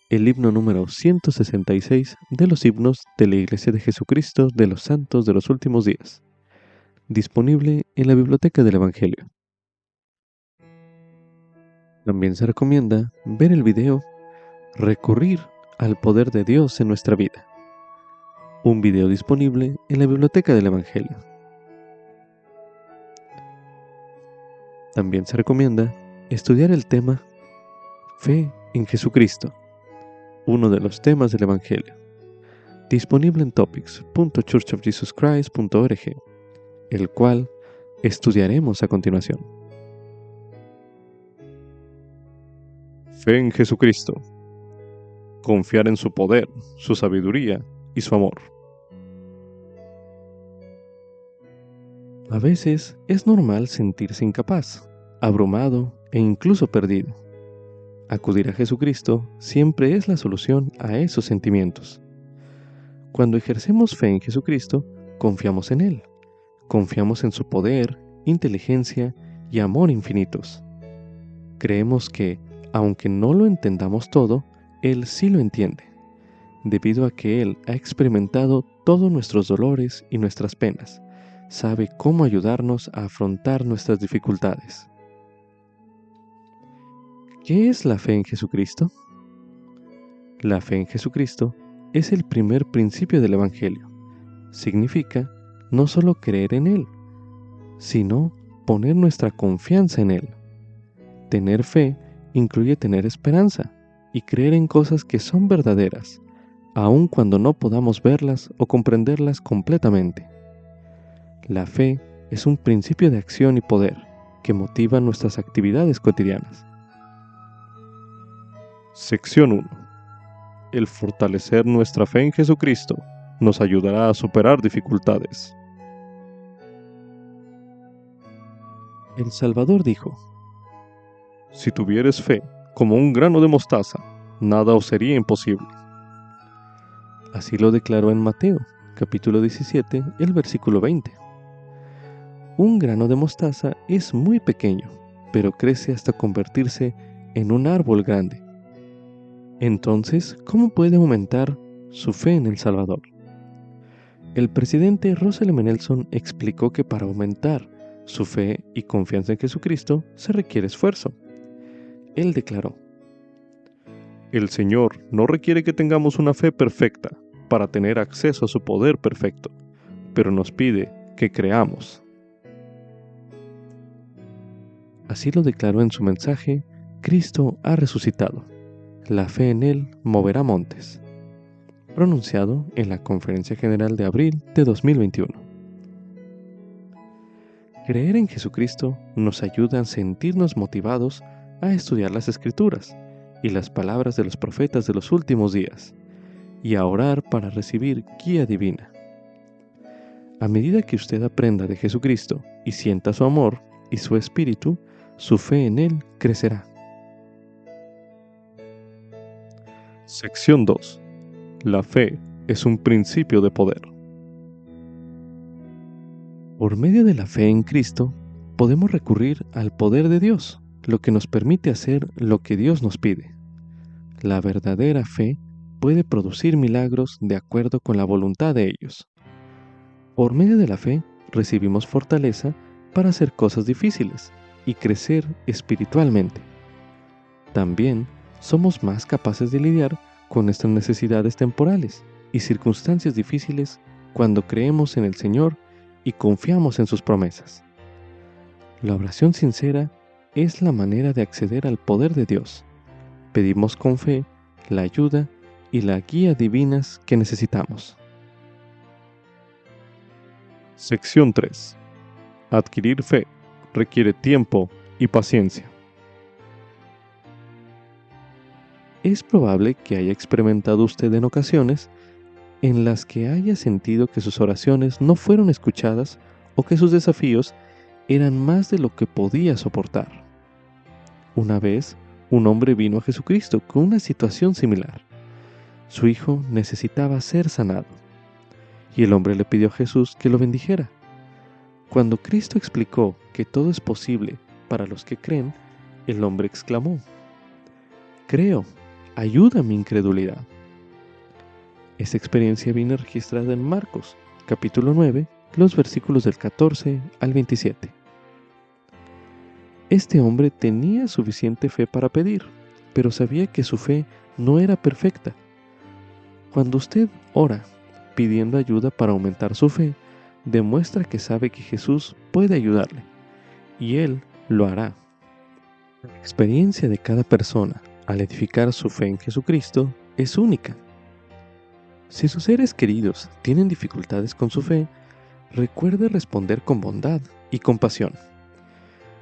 el himno número 166 de los himnos de la Iglesia de Jesucristo de los Santos de los Últimos Días, disponible en la Biblioteca del Evangelio. También se recomienda ver el video Recurrir al poder de Dios en nuestra vida, un video disponible en la Biblioteca del Evangelio. También se recomienda estudiar el tema Fe en Jesucristo, uno de los temas del Evangelio, disponible en topics.churchofjesuschrist.org, el cual estudiaremos a continuación. Fe en Jesucristo. Confiar en su poder, su sabiduría y su amor. A veces es normal sentirse incapaz, abrumado e incluso perdido. Acudir a Jesucristo siempre es la solución a esos sentimientos. Cuando ejercemos fe en Jesucristo, confiamos en Él. Confiamos en su poder, inteligencia y amor infinitos. Creemos que, aunque no lo entendamos todo, Él sí lo entiende, debido a que Él ha experimentado todos nuestros dolores y nuestras penas. Sabe cómo ayudarnos a afrontar nuestras dificultades. ¿Qué es la fe en Jesucristo? La fe en Jesucristo es el primer principio del Evangelio. Significa no solo creer en Él, sino poner nuestra confianza en Él. Tener fe incluye tener esperanza y creer en cosas que son verdaderas, aun cuando no podamos verlas o comprenderlas completamente. La fe es un principio de acción y poder que motiva nuestras actividades cotidianas. Sección 1. El fortalecer nuestra fe en Jesucristo nos ayudará a superar dificultades. El Salvador dijo: Si tuvieres fe como un grano de mostaza, nada os sería imposible. Así lo declaró en Mateo, capítulo 17, el versículo 20. Un grano de mostaza es muy pequeño, pero crece hasta convertirse en un árbol grande. Entonces, ¿cómo puede aumentar su fe en el Salvador? El presidente Russell M. Nelson explicó que para aumentar su fe y confianza en Jesucristo se requiere esfuerzo. Él declaró: El Señor no requiere que tengamos una fe perfecta para tener acceso a su poder perfecto, pero nos pide que creamos. Así lo declaró en su mensaje: Cristo ha resucitado. La fe en Él moverá montes, pronunciado en la Conferencia General de abril de 2021. Creer en Jesucristo nos ayuda a sentirnos motivados a estudiar las Escrituras y las palabras de los profetas de los últimos días, y a orar para recibir guía divina. A medida que usted aprenda de Jesucristo y sienta su amor y su espíritu, su fe en Él crecerá. Sección 2. La fe es un principio de poder. Por medio de la fe en Cristo, podemos recurrir al poder de Dios, lo que nos permite hacer lo que Dios nos pide. La verdadera fe puede producir milagros de acuerdo con la voluntad de ellos. Por medio de la fe, recibimos fortaleza para hacer cosas difíciles y crecer espiritualmente. También somos más capaces de lidiar con nuestras necesidades temporales y circunstancias difíciles cuando creemos en el Señor y confiamos en sus promesas. La oración sincera es la manera de acceder al poder de Dios. Pedimos con fe la ayuda y la guía divinas que necesitamos. Sección 3. Adquirir fe requiere tiempo y paciencia. Es probable que haya experimentado usted en ocasiones en las que haya sentido que sus oraciones no fueron escuchadas o que sus desafíos eran más de lo que podía soportar. Una vez, un hombre vino a Jesucristo con una situación similar. Su hijo necesitaba ser sanado, y el hombre le pidió a Jesús que lo bendijera. Cuando Cristo explicó que todo es posible para los que creen, el hombre exclamó: «Creo, ayuda a mi incredulidad». Esta experiencia viene registrada en Marcos, capítulo 9, los versículos del 14 al 27. Este hombre tenía suficiente fe para pedir, pero sabía que su fe no era perfecta. Cuando usted ora pidiendo ayuda para aumentar su fe, demuestra que sabe que Jesús puede ayudarle, y Él lo hará. La experiencia de cada persona al edificar su fe en Jesucristo es única. Si sus seres queridos tienen dificultades con su fe, recuerde responder con bondad y compasión.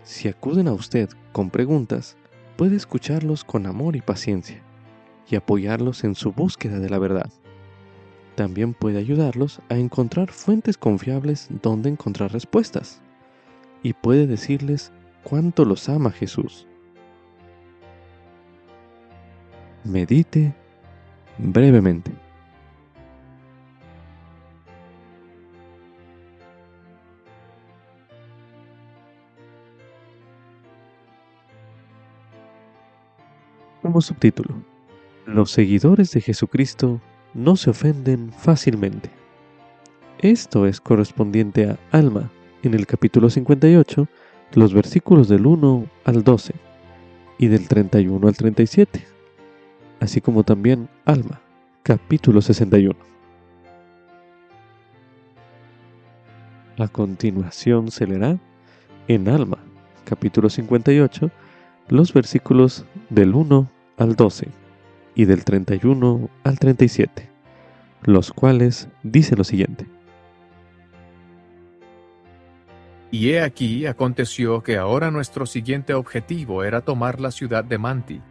Si acuden a usted con preguntas, puede escucharlos con amor y paciencia y apoyarlos en su búsqueda de la verdad. También puede ayudarlos a encontrar fuentes confiables donde encontrar respuestas, y puede decirles cuánto los ama Jesús. Medite brevemente. Como subtítulo: los seguidores de Jesucristo no se ofenden fácilmente. Esto es correspondiente a Alma, en el capítulo 58, los versículos del 1 al 12 y del 31 al 37, así como también Alma, capítulo 61. A continuación se leerá en Alma, capítulo 58, los versículos del 1 al 12 y del 31 al 37, los cuales dicen lo siguiente. Y he aquí aconteció que ahora nuestro siguiente objetivo era tomar la ciudad de Manti.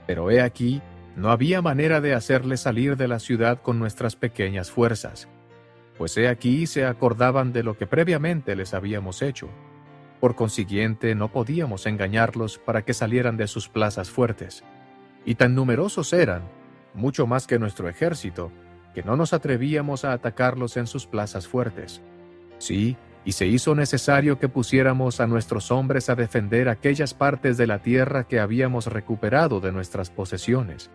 Pero he aquí, no había manera de hacerle salir de la ciudad con nuestras pequeñas fuerzas. Pues he aquí se acordaban de lo que previamente les habíamos hecho. Por consiguiente, no podíamos engañarlos para que salieran de sus plazas fuertes. Y tan numerosos eran, mucho más que nuestro ejército, que no nos atrevíamos a atacarlos en sus plazas fuertes. Sí, y se hizo necesario que pusiéramos a nuestros hombres a defender aquellas partes de la tierra que habíamos recuperado de nuestras posesiones,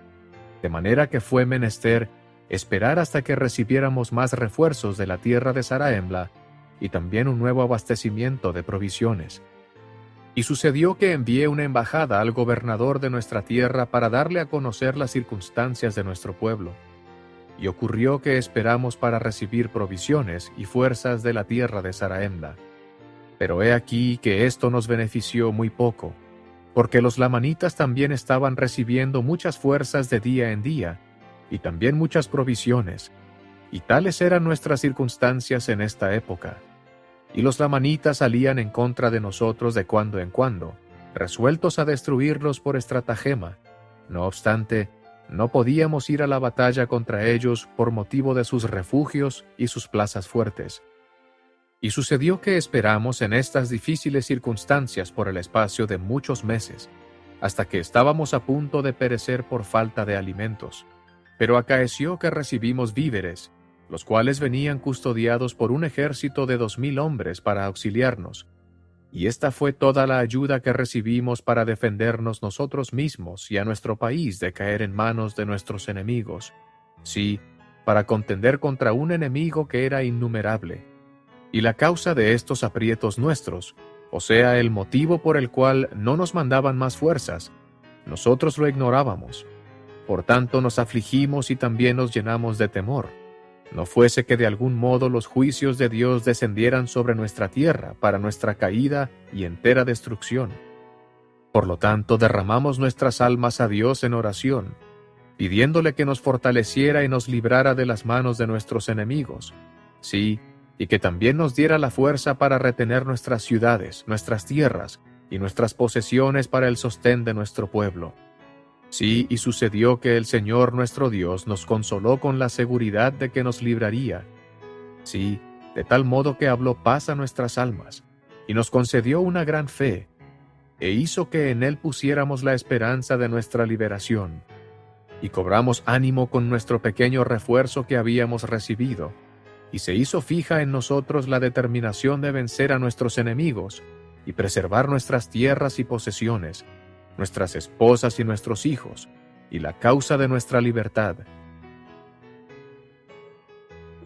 de manera que fue menester esperar hasta que recibiéramos más refuerzos de la tierra de Zarahemla y también un nuevo abastecimiento de provisiones. Y sucedió que envié una embajada al gobernador de nuestra tierra para darle a conocer las circunstancias de nuestro pueblo. Y ocurrió que esperamos para recibir provisiones y fuerzas de la tierra de Zarahemla. Pero he aquí que esto nos benefició muy poco, porque los lamanitas también estaban recibiendo muchas fuerzas de día en día, y también muchas provisiones, y tales eran nuestras circunstancias en esta época. Y los lamanitas salían en contra de nosotros de cuando en cuando, resueltos a destruirlos por estratagema, No obstante, no podíamos ir a la batalla contra ellos por motivo de sus refugios y sus plazas fuertes. Y sucedió que esperamos en estas difíciles circunstancias por el espacio de muchos meses, hasta que estábamos a punto de perecer por falta de alimentos. Pero acaeció que recibimos víveres, los cuales venían custodiados por un ejército de 2000 hombres para auxiliarnos. Y esta fue toda la ayuda que recibimos para defendernos nosotros mismos y a nuestro país de caer en manos de nuestros enemigos. Sí, para contender contra un enemigo que era innumerable. Y la causa de estos aprietos nuestros, o sea, el motivo por el cual no nos mandaban más fuerzas, nosotros lo ignorábamos. Por tanto nos afligimos y también nos llenamos de temor. No fuese que de algún modo los juicios de Dios descendieran sobre nuestra tierra para nuestra caída y entera destrucción. Por lo tanto, derramamos nuestras almas a Dios en oración, pidiéndole que nos fortaleciera y nos librara de las manos de nuestros enemigos. Sí, y que también nos diera la fuerza para retener nuestras ciudades, nuestras tierras y nuestras posesiones para el sostén de nuestro pueblo. Sí, y sucedió que el Señor nuestro Dios nos consoló con la seguridad de que nos libraría. Sí, de tal modo que habló paz a nuestras almas, y nos concedió una gran fe, e hizo que en Él pusiéramos la esperanza de nuestra liberación. Y cobramos ánimo con nuestro pequeño refuerzo que habíamos recibido, y se hizo fija en nosotros la determinación de vencer a nuestros enemigos, y preservar nuestras tierras y posesiones, nuestras esposas y nuestros hijos, y la causa de nuestra libertad.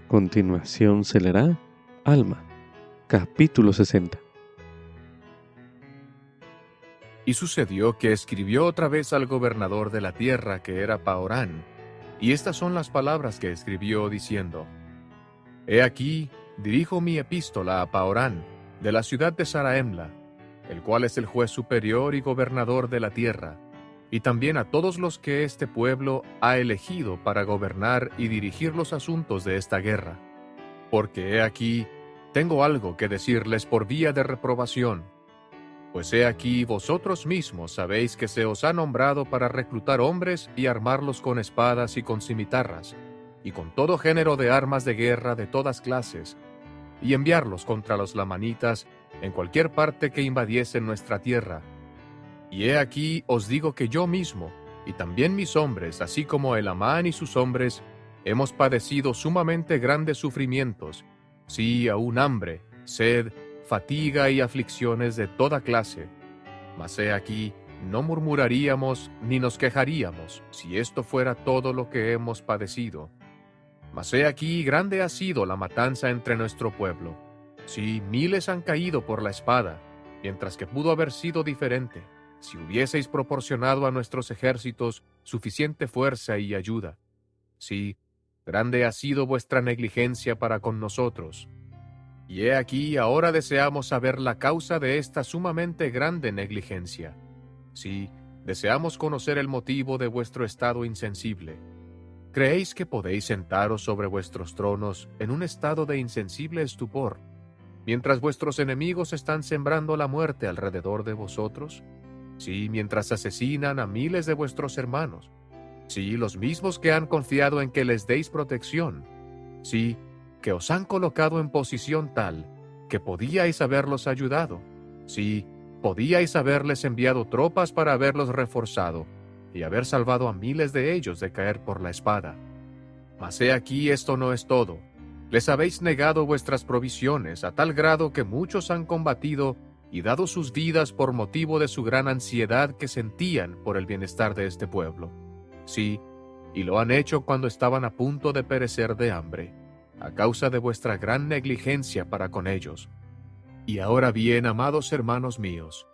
Continuación se leerá Alma, capítulo 60. Y sucedió que escribió otra vez al gobernador de la tierra, que era Paorán, y estas son las palabras que escribió, diciendo: He aquí, dirijo mi epístola a Paorán, de la ciudad de Saraemla, el cual es el juez superior y gobernador de la tierra, y también a todos los que este pueblo ha elegido para gobernar y dirigir los asuntos de esta guerra. Porque he aquí, tengo algo que decirles por vía de reprobación. Pues he aquí, vosotros mismos sabéis que se os ha nombrado para reclutar hombres y armarlos con espadas y con cimitarras, y con todo género de armas de guerra de todas clases, y enviarlos contra los lamanitas en cualquier parte que invadiesen nuestra tierra. Y he aquí os digo que yo mismo, y también mis hombres, así como Elamán y sus hombres, hemos padecido sumamente grandes sufrimientos, sí, aún hambre, sed, fatiga y aflicciones de toda clase. Mas he aquí, no murmuraríamos ni nos quejaríamos, si esto fuera todo lo que hemos padecido. Mas he aquí, grande ha sido la matanza entre nuestro pueblo. Sí, miles han caído por la espada, mientras que pudo haber sido diferente, si hubieseis proporcionado a nuestros ejércitos suficiente fuerza y ayuda. Sí, grande ha sido vuestra negligencia para con nosotros. Y he aquí, ahora deseamos saber la causa de esta sumamente grande negligencia. Sí, deseamos conocer el motivo de vuestro estado insensible. ¿Creéis que podéis sentaros sobre vuestros tronos en un estado de insensible estupor, mientras vuestros enemigos están sembrando la muerte alrededor de vosotros? Sí, mientras asesinan a miles de vuestros hermanos. Sí, los mismos que han confiado en que les deis protección. Sí, que os han colocado en posición tal que podíais haberlos ayudado. Sí, podíais haberles enviado tropas para haberlos reforzado y haber salvado a miles de ellos de caer por la espada. Mas he aquí, esto no es todo. Les habéis negado vuestras provisiones a tal grado que muchos han combatido y dado sus vidas por motivo de su gran ansiedad que sentían por el bienestar de este pueblo. Sí, y lo han hecho cuando estaban a punto de perecer de hambre, a causa de vuestra gran negligencia para con ellos. Y ahora bien, amados hermanos míos,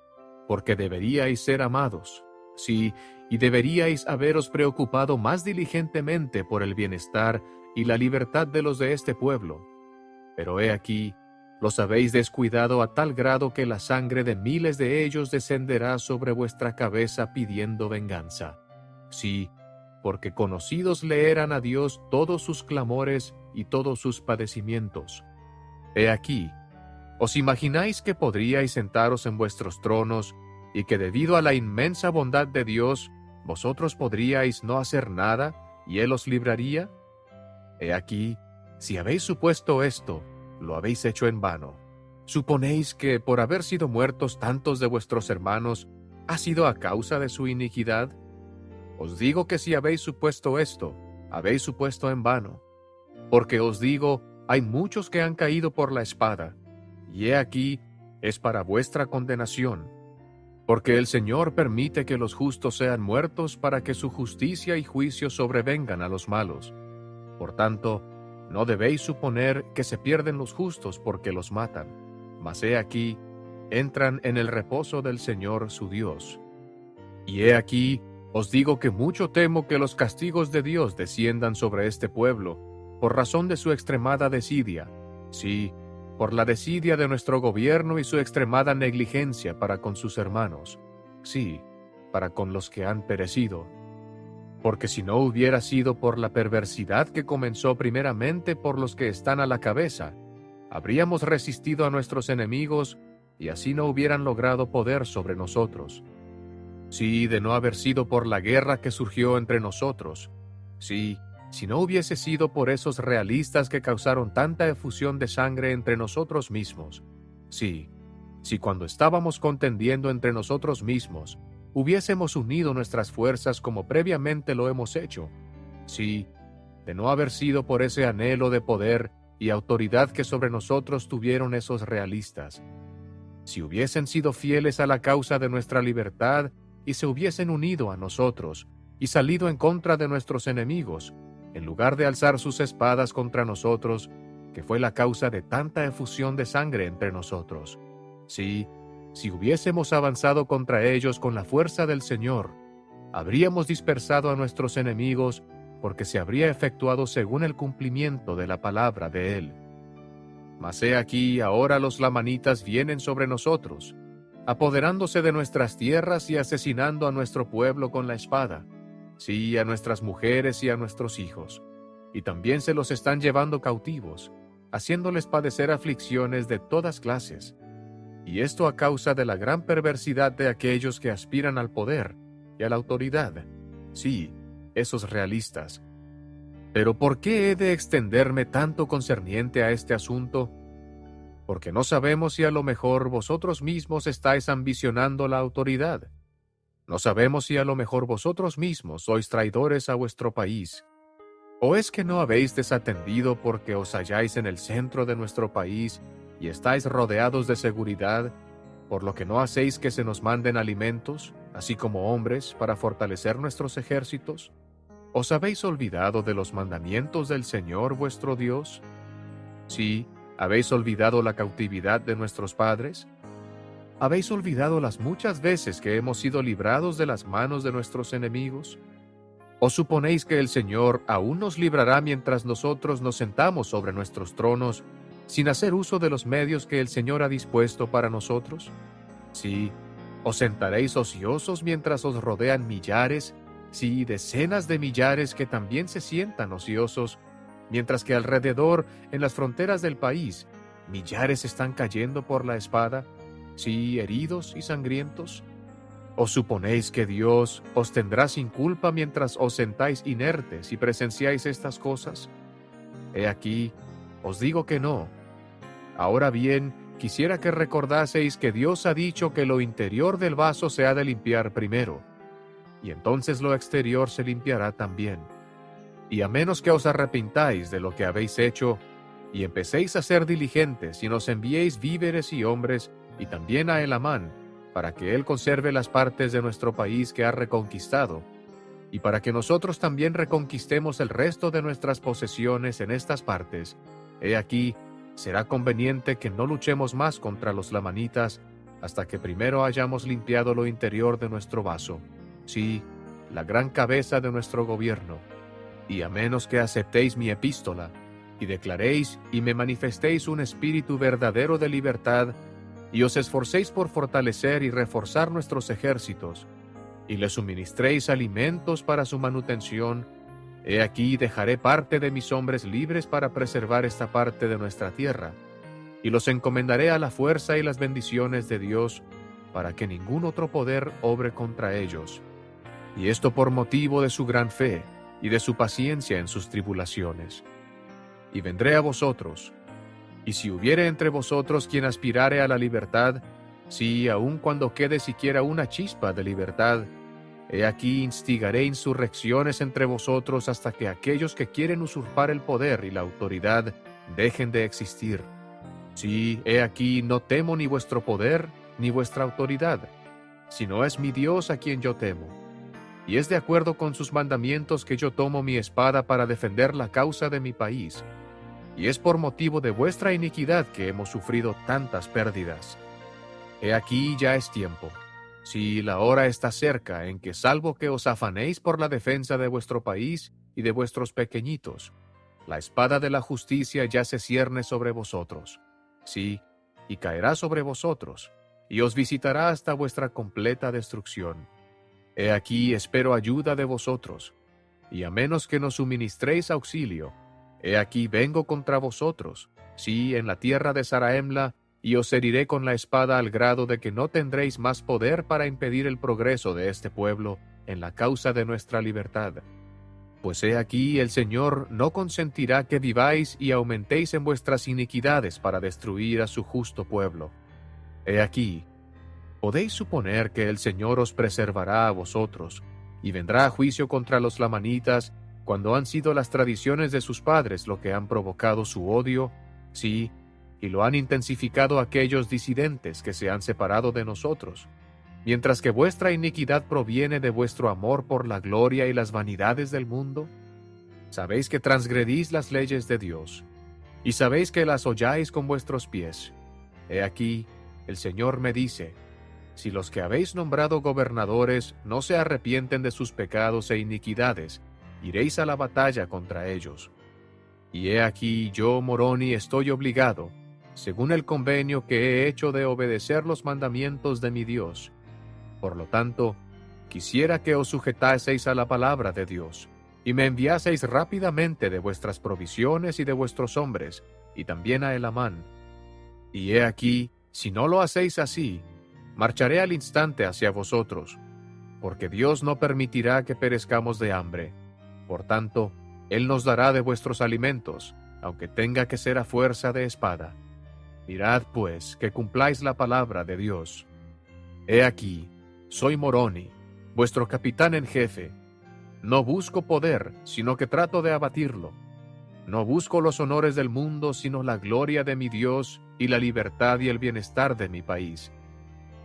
porque deberíais ser amados, sí, y deberíais haberos preocupado más diligentemente por el bienestar y la libertad de los de este pueblo. Pero he aquí, los habéis descuidado a tal grado que la sangre de miles de ellos descenderá sobre vuestra cabeza pidiendo venganza. Sí, porque conocidos le eran a Dios todos sus clamores y todos sus padecimientos. He aquí, ¿os imagináis que podríais sentaros en vuestros tronos y que debido a la inmensa bondad de Dios ¿vosotros podríais no hacer nada, y él os libraría? He aquí, si habéis supuesto esto, lo habéis hecho en vano. ¿Suponéis que por haber sido muertos tantos de vuestros hermanos, ha sido a causa de su iniquidad? Os digo que si habéis supuesto esto, habéis supuesto en vano. Porque os digo, hay muchos que han caído por la espada, y he aquí, es para vuestra condenación. Porque el Señor permite que los justos sean muertos para que su justicia y juicio sobrevengan a los malos. Por tanto, no debéis suponer que se pierden los justos porque los matan, mas he aquí, entran en el reposo del Señor su Dios. Y he aquí, os digo que mucho temo que los castigos de Dios desciendan sobre este pueblo, por razón de su extremada desidia, sí, por la desidia de nuestro gobierno y su extremada negligencia para con sus hermanos, sí, para con los que han perecido. Porque si no hubiera sido por la perversidad que comenzó primeramente por los que están a la cabeza, habríamos resistido a nuestros enemigos y así no hubieran logrado poder sobre nosotros. Sí, de no haber sido por la guerra que surgió entre nosotros, sí, si no hubiese sido por esos realistas que causaron tanta efusión de sangre entre nosotros mismos, sí, si cuando estábamos contendiendo entre nosotros mismos, hubiésemos unido nuestras fuerzas como previamente lo hemos hecho, sí, de no haber sido por ese anhelo de poder y autoridad que sobre nosotros tuvieron esos realistas, si hubiesen sido fieles a la causa de nuestra libertad y se hubiesen unido a nosotros y salido en contra de nuestros enemigos, en lugar de alzar sus espadas contra nosotros, que fue la causa de tanta efusión de sangre entre nosotros. Sí, si hubiésemos avanzado contra ellos con la fuerza del Señor, habríamos dispersado a nuestros enemigos, porque se habría efectuado según el cumplimiento de la palabra de Él. Mas he aquí, ahora los lamanitas vienen sobre nosotros, apoderándose de nuestras tierras y asesinando a nuestro pueblo con la espada, sí, a nuestras mujeres y a nuestros hijos, y también se los están llevando cautivos, haciéndoles padecer aflicciones de todas clases, y esto a causa de la gran perversidad de aquellos que aspiran al poder y a la autoridad, sí, esos realistas. Pero ¿por qué he de extenderme tanto concerniente a este asunto? Porque no sabemos si a lo mejor vosotros mismos estáis ambicionando la autoridad. No sabemos si a lo mejor vosotros mismos sois traidores a vuestro país. ¿O es que no habéis desatendido porque os halláis en el centro de nuestro país y estáis rodeados de seguridad, por lo que no hacéis que se nos manden alimentos, así como hombres, para fortalecer nuestros ejércitos? ¿Os habéis olvidado de los mandamientos del Señor vuestro Dios? Sí, ¿habéis olvidado la cautividad de nuestros padres? ¿Habéis olvidado las muchas veces que hemos sido librados de las manos de nuestros enemigos? ¿O suponéis que el Señor aún nos librará mientras nosotros nos sentamos sobre nuestros tronos, sin hacer uso de los medios que el Señor ha dispuesto para nosotros? Sí, ¿os sentaréis ociosos mientras os rodean millares, sí, decenas de millares que también se sientan ociosos, mientras que alrededor, en las fronteras del país, millares están cayendo por la espada, sí, heridos y sangrientos? ¿Os suponéis que Dios os tendrá sin culpa mientras os sentáis inertes y presenciáis estas cosas? He aquí, os digo que no. Ahora bien, quisiera que recordaseis que Dios ha dicho que lo interior del vaso se ha de limpiar primero, y entonces lo exterior se limpiará también. Y a menos que os arrepintáis de lo que habéis hecho, y empecéis a ser diligentes y nos enviéis víveres y hombres, y también a Elamán, para que él conserve las partes de nuestro país que ha reconquistado, y para que nosotros también reconquistemos el resto de nuestras posesiones en estas partes, he aquí, será conveniente que no luchemos más contra los lamanitas hasta que primero hayamos limpiado lo interior de nuestro vaso, sí, la gran cabeza de nuestro gobierno, y a menos que aceptéis mi epístola, y declaréis y me manifestéis un espíritu verdadero de libertad, y os esforcéis por fortalecer y reforzar nuestros ejércitos, y les suministréis alimentos para su manutención, he aquí dejaré parte de mis hombres libres para preservar esta parte de nuestra tierra, y los encomendaré a la fuerza y las bendiciones de Dios, para que ningún otro poder obre contra ellos. y esto por motivo de su gran fe y de su paciencia en sus tribulaciones. Y vendré a vosotros, y si hubiere entre vosotros quien aspirare a la libertad, si aun cuando quede siquiera una chispa de libertad, he aquí instigaré insurrecciones entre vosotros hasta que aquellos que quieren usurpar el poder y la autoridad dejen de existir. Sí, he aquí no temo ni vuestro poder ni vuestra autoridad, sino es mi Dios a quien yo temo. Y es de acuerdo con sus mandamientos que yo tomo mi espada para defender la causa de mi país. Y es por motivo de vuestra iniquidad que hemos sufrido tantas pérdidas. He aquí ya es tiempo. Sí, la hora está cerca en que, salvo que os afanéis por la defensa de vuestro país y de vuestros pequeñitos, la espada de la justicia ya se cierne sobre vosotros. Sí, y caerá sobre vosotros, y os visitará hasta vuestra completa destrucción. He aquí espero ayuda de vosotros, y a menos que nos suministréis auxilio, he aquí vengo contra vosotros, sí, en la tierra de Zaraemla, y os heriré con la espada al grado de que no tendréis más poder para impedir el progreso de este pueblo en la causa de nuestra libertad. Pues he aquí el Señor no consentirá que viváis y aumentéis en vuestras iniquidades para destruir a su justo pueblo. He aquí, podéis suponer que el Señor os preservará a vosotros, y vendrá a juicio contra los lamanitas, cuando han sido las tradiciones de sus padres lo que han provocado su odio, sí, y lo han intensificado aquellos disidentes que se han separado de nosotros, mientras que vuestra iniquidad proviene de vuestro amor por la gloria y las vanidades del mundo. Sabéis que transgredís las leyes de Dios, y sabéis que las holláis con vuestros pies. He aquí, el Señor me dice, si los que habéis nombrado gobernadores no se arrepienten de sus pecados e iniquidades, iréis a la batalla contra ellos. Y he aquí yo, Moroni, estoy obligado, según el convenio que he hecho, de obedecer los mandamientos de mi Dios. Por lo tanto, quisiera que os sujetaseis a la palabra de Dios, y me enviaseis rápidamente de vuestras provisiones y de vuestros hombres, y también a Elamán. Y he aquí, si no lo hacéis así, marcharé al instante hacia vosotros, porque Dios no permitirá que perezcamos de hambre. Por tanto, Él nos dará de vuestros alimentos, aunque tenga que ser a fuerza de espada. Mirad, pues, que cumpláis la palabra de Dios. He aquí, soy Moroni, vuestro capitán en jefe. No busco poder, sino que trato de abatirlo. No busco los honores del mundo, sino la gloria de mi Dios y la libertad y el bienestar de mi país.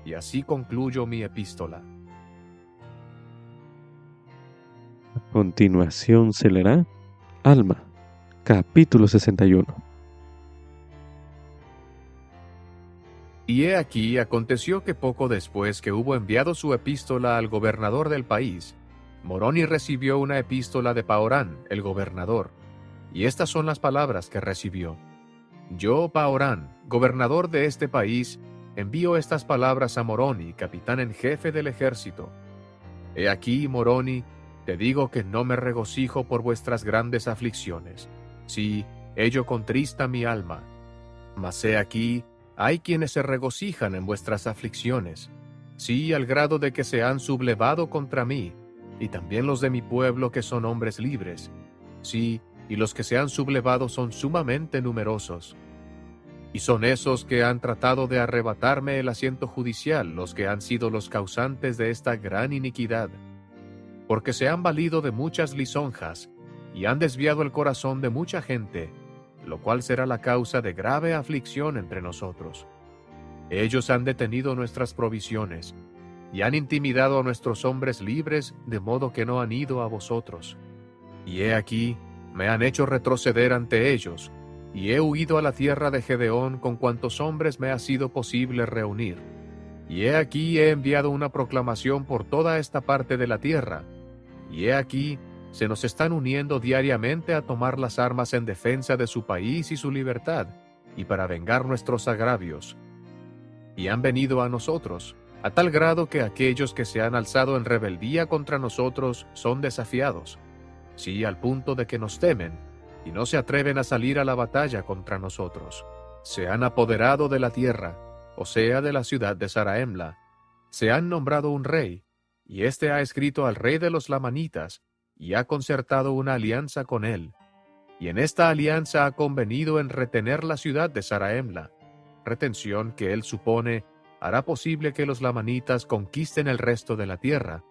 Y así concluyo mi epístola. A continuación se leerá Alma, capítulo 61. Y he aquí, aconteció que poco después que hubo enviado su epístola al gobernador del país, Moroni recibió una epístola de Paorán, el gobernador. Y estas son las palabras que recibió. Yo, Paorán, gobernador de este país, envío estas palabras a Moroni, capitán en jefe del ejército. He aquí, Moroni, te digo que no me regocijo por vuestras grandes aflicciones. Sí, ello contrista mi alma. Mas he aquí, hay quienes se regocijan en vuestras aflicciones, sí, al grado de que se han sublevado contra mí, y también los de mi pueblo que son hombres libres. Sí, y los que se han sublevado son sumamente numerosos. Y son esos que han tratado de arrebatarme el asiento judicial los que han sido los causantes de esta gran iniquidad, porque se han valido de muchas lisonjas y han desviado el corazón de mucha gente, lo cual será la causa de grave aflicción entre nosotros. Ellos han detenido nuestras provisiones, y han intimidado a nuestros hombres libres, de modo que no han ido a vosotros. Y he aquí, me han hecho retroceder ante ellos, y he huido a la tierra de Gedeón con cuantos hombres me ha sido posible reunir. Y he aquí he enviado una proclamación por toda esta parte de la tierra, y he aquí, se nos están uniendo diariamente a tomar las armas en defensa de su país y su libertad, y para vengar nuestros agravios. Y han venido a nosotros, a tal grado que aquellos que se han alzado en rebeldía contra nosotros son desafiados, sí, al punto de que nos temen, y no se atreven a salir a la batalla contra nosotros. Se han apoderado de la tierra, o sea, de la ciudad de Zaraemla. Se han nombrado un rey, y éste ha escrito al rey de los lamanitas, y ha concertado una alianza con él. Y en esta alianza ha convenido en retener la ciudad de Saraemla, retención que él supone hará posible que los lamanitas conquisten el resto de la tierra,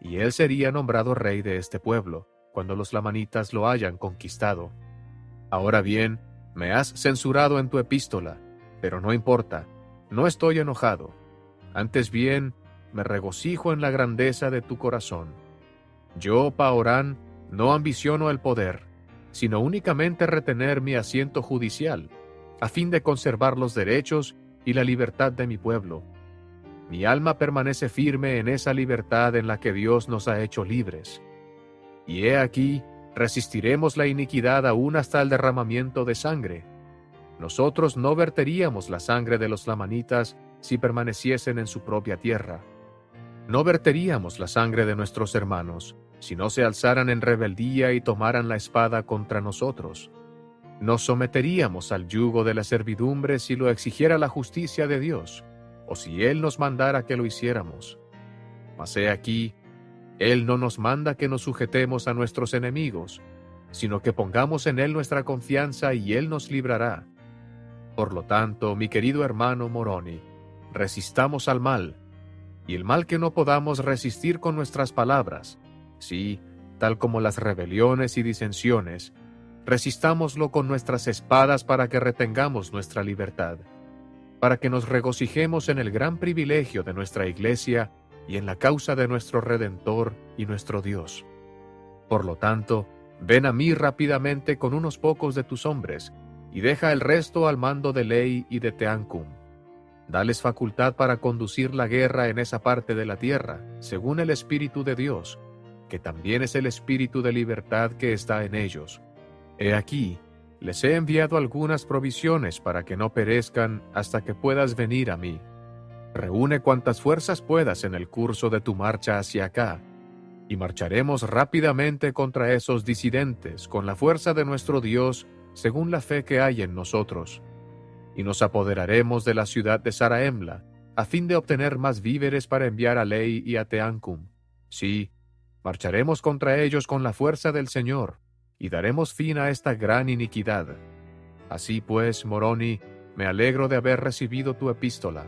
y él sería nombrado rey de este pueblo, cuando los lamanitas lo hayan conquistado. Ahora bien, me has censurado en tu epístola, pero no importa, no estoy enojado. Antes bien, me regocijo en la grandeza de tu corazón. Yo, Paorán, no ambiciono el poder, sino únicamente retener mi asiento judicial, a fin de conservar los derechos y la libertad de mi pueblo. Mi alma permanece firme en esa libertad en la que Dios nos ha hecho libres. Y he aquí, resistiremos la iniquidad aún hasta el derramamiento de sangre. Nosotros no verteríamos la sangre de los lamanitas si permaneciesen en su propia tierra. No verteríamos la sangre de nuestros hermanos, si no se alzaran en rebeldía y tomaran la espada contra nosotros. Nos someteríamos al yugo de la servidumbre si lo exigiera la justicia de Dios, o si Él nos mandara que lo hiciéramos. Mas he aquí, Él no nos manda que nos sujetemos a nuestros enemigos, sino que pongamos en Él nuestra confianza y Él nos librará. Por lo tanto, mi querido hermano Moroni, resistamos al mal, y el mal que no podamos resistir con nuestras palabras, sí, tal como las rebeliones y disensiones, resistámoslo con nuestras espadas para que retengamos nuestra libertad, para que nos regocijemos en el gran privilegio de nuestra Iglesia y en la causa de nuestro Redentor y nuestro Dios. Por lo tanto, ven a mí rápidamente con unos pocos de tus hombres, y deja el resto al mando de Ley y de Teancum. Dales facultad para conducir la guerra en esa parte de la tierra, según el Espíritu de Dios, que también es el Espíritu de libertad que está en ellos. He aquí, les he enviado algunas provisiones para que no perezcan hasta que puedas venir a mí. Reúne cuantas fuerzas puedas en el curso de tu marcha hacia acá, y marcharemos rápidamente contra esos disidentes con la fuerza de nuestro Dios según la fe que hay en nosotros. Y nos apoderaremos de la ciudad de Saraemla, a fin de obtener más víveres para enviar a Ley y a Teancum. Sí, marcharemos contra ellos con la fuerza del Señor, y daremos fin a esta gran iniquidad. Así pues, Moroni, me alegro de haber recibido tu epístola,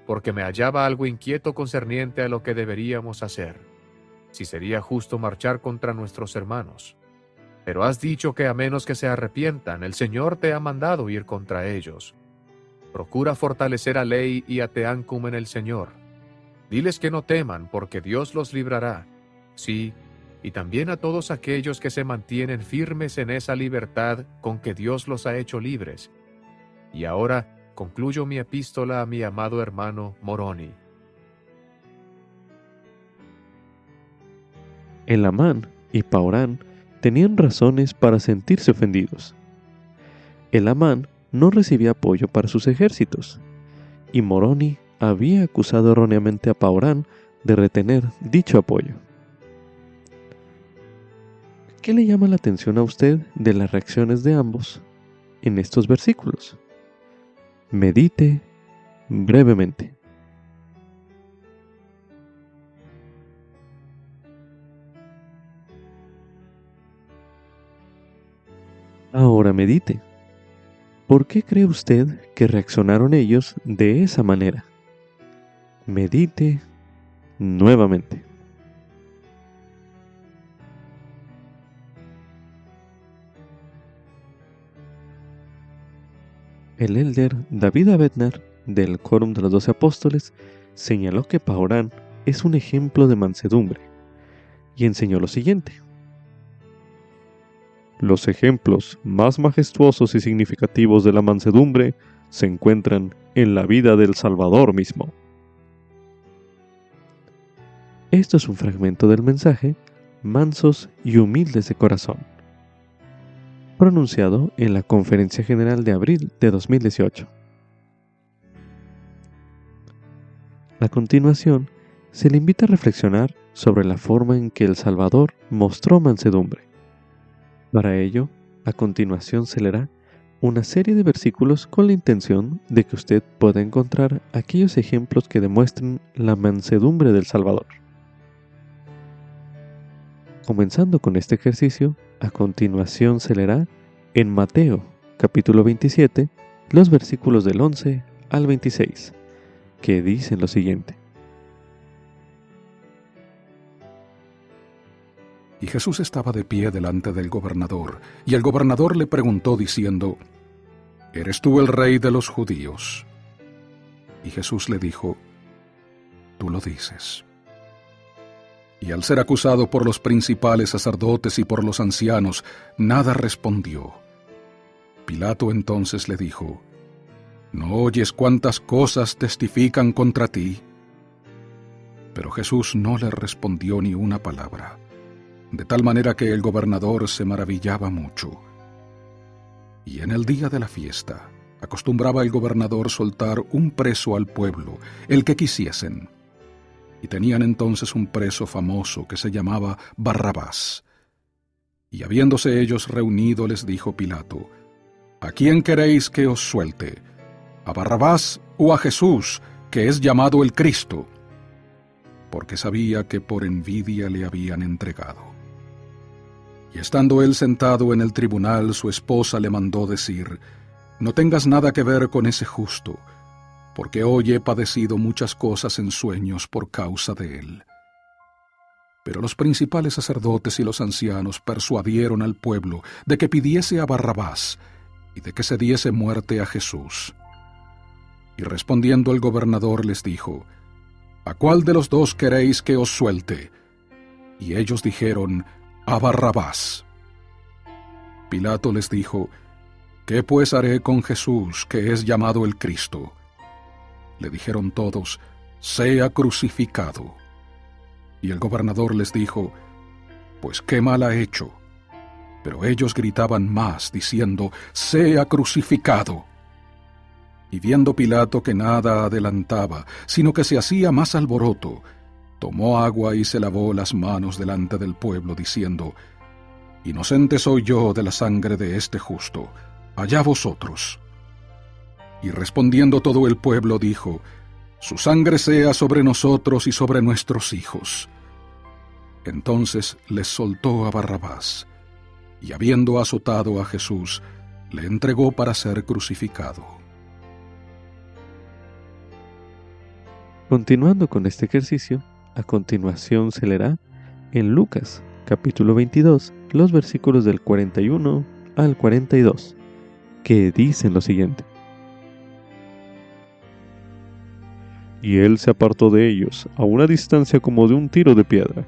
porque me hallaba algo inquieto concerniente a lo que deberíamos hacer, si sería justo marchar contra nuestros hermanos. Pero has dicho que a menos que se arrepientan, el Señor te ha mandado ir contra ellos. Procura fortalecer a Ley y a Teancum en el Señor. Diles que no teman, porque Dios los librará. Sí, y también a todos aquellos que se mantienen firmes en esa libertad con que Dios los ha hecho libres. Y ahora concluyo mi epístola a mi amado hermano Moroni. Elamán y Paorán tenían razones para sentirse ofendidos. Elamán no recibía apoyo para sus ejércitos, y Moroni había acusado erróneamente a Paorán de retener dicho apoyo. ¿Qué le llama la atención a usted de las reacciones de ambos en estos versículos? Medite brevemente. Ahora medite. ¿Por qué cree usted que reaccionaron ellos de esa manera? Medite nuevamente. El elder David Abednar, del Quórum de los 12 Apóstoles, señaló que Paorán es un ejemplo de mansedumbre y enseñó lo siguiente: los ejemplos más majestuosos y significativos de la mansedumbre se encuentran en la vida del Salvador mismo. Esto es un fragmento del mensaje Mansos y humildes de corazón, pronunciado en la Conferencia General de abril de 2018. A continuación, se le invita a reflexionar sobre la forma en que el Salvador mostró mansedumbre. Para ello, a continuación se leerá una serie de versículos con la intención de que usted pueda encontrar aquellos ejemplos que demuestren la mansedumbre del Salvador. Comenzando con este ejercicio, a continuación se leerá en Mateo, capítulo 27, los versículos del 11 al 26, que dicen lo siguiente. Y Jesús estaba de pie delante del gobernador, y el gobernador le preguntó diciendo: ¿Eres tú el rey de los judíos? Y Jesús le dijo: Tú lo dices. Y al ser acusado por los principales sacerdotes y por los ancianos, nada respondió. Pilato entonces le dijo: ¿No oyes cuántas cosas testifican contra ti? Pero Jesús no le respondió ni una palabra, de tal manera que el gobernador se maravillaba mucho. Y en el día de la fiesta, acostumbraba el gobernador soltar un preso al pueblo, el que quisiesen. Y tenían entonces un preso famoso que se llamaba Barrabás. Y habiéndose ellos reunido, les dijo Pilato: ¿A quién queréis que os suelte? ¿A Barrabás o a Jesús, que es llamado el Cristo? Porque sabía que por envidia le habían entregado. Y estando él sentado en el tribunal, su esposa le mandó decir: No tengas nada que ver con ese justo, porque hoy he padecido muchas cosas en sueños por causa de él. Pero los principales sacerdotes y los ancianos persuadieron al pueblo de que pidiese a Barrabás y de que se diese muerte a Jesús. Y respondiendo el gobernador les dijo: ¿A cuál de los dos queréis que os suelte? Y ellos dijeron: a Barrabás. Pilato les dijo: ¿Qué pues haré con Jesús, que es llamado el Cristo? Le dijeron todos: sea crucificado. Y el gobernador les dijo: pues qué mal ha hecho. Pero ellos gritaban más, diciendo: sea crucificado. Y viendo Pilato que nada adelantaba, sino que se hacía más alboroto, tomó agua y se lavó las manos delante del pueblo, diciendo: inocente soy yo de la sangre de este justo, allá vosotros. Y respondiendo todo el pueblo dijo: su sangre sea sobre nosotros y sobre nuestros hijos. Entonces les soltó a Barrabás, y habiendo azotado a Jesús, le entregó para ser crucificado. Continuando con este ejercicio, a continuación se leerá en Lucas, capítulo 22, los versículos del 41 al 42, que dicen lo siguiente. Y él se apartó de ellos a una distancia como de un tiro de piedra,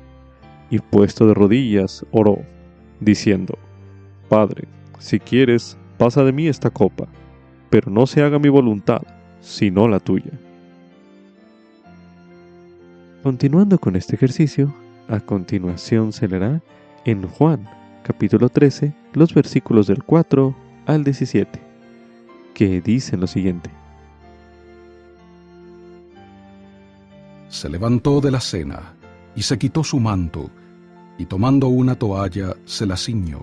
y puesto de rodillas oró, diciendo: Padre, si quieres, pasa de mí esta copa, pero no se haga mi voluntad, sino la tuya. Continuando con este ejercicio, a continuación se leerá en Juan, capítulo 13, los versículos del 4 al 17, que dicen lo siguiente. Se levantó de la cena, y se quitó su manto, y tomando una toalla, se la ciñó.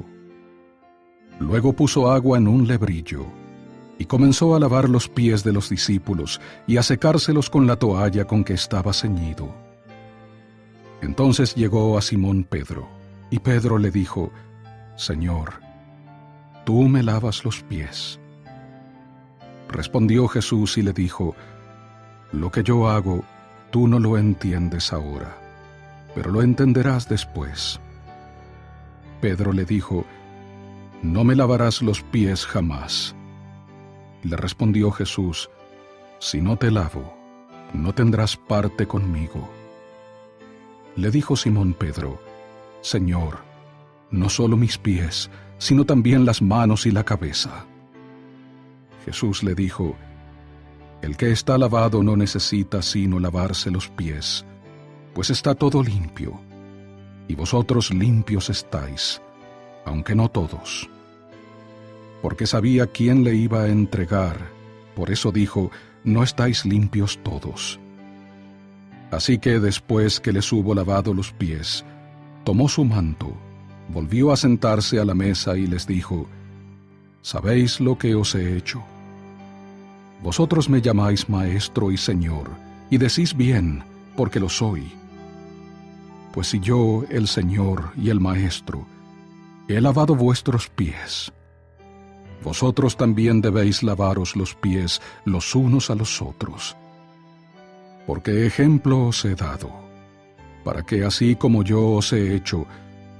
Luego puso agua en un lebrillo, y comenzó a lavar los pies de los discípulos, y a secárselos con la toalla con que estaba ceñido. Entonces llegó a Simón Pedro, y Pedro le dijo: Señor, ¿tú me lavas los pies? Respondió Jesús y le dijo: lo que yo hago, tú no lo entiendes ahora, pero lo entenderás después. Pedro le dijo: no me lavarás los pies jamás. Le respondió Jesús: si no te lavo, no tendrás parte conmigo. Le dijo Simón Pedro: Señor, no solo mis pies, sino también las manos y la cabeza. Jesús le dijo: el que está lavado no necesita sino lavarse los pies, pues está todo limpio, y vosotros limpios estáis, aunque no todos. Porque sabía quién le iba a entregar, por eso dijo: no estáis limpios todos. Así que después que les hubo lavado los pies, tomó su manto, volvió a sentarse a la mesa y les dijo: ¿sabéis lo que os he hecho? Vosotros me llamáis Maestro y Señor, y decís bien, porque lo soy. Pues si yo, el Señor y el Maestro, he lavado vuestros pies, vosotros también debéis lavaros los pies los unos a los otros. Porque ejemplo os he dado, para que así como yo os he hecho,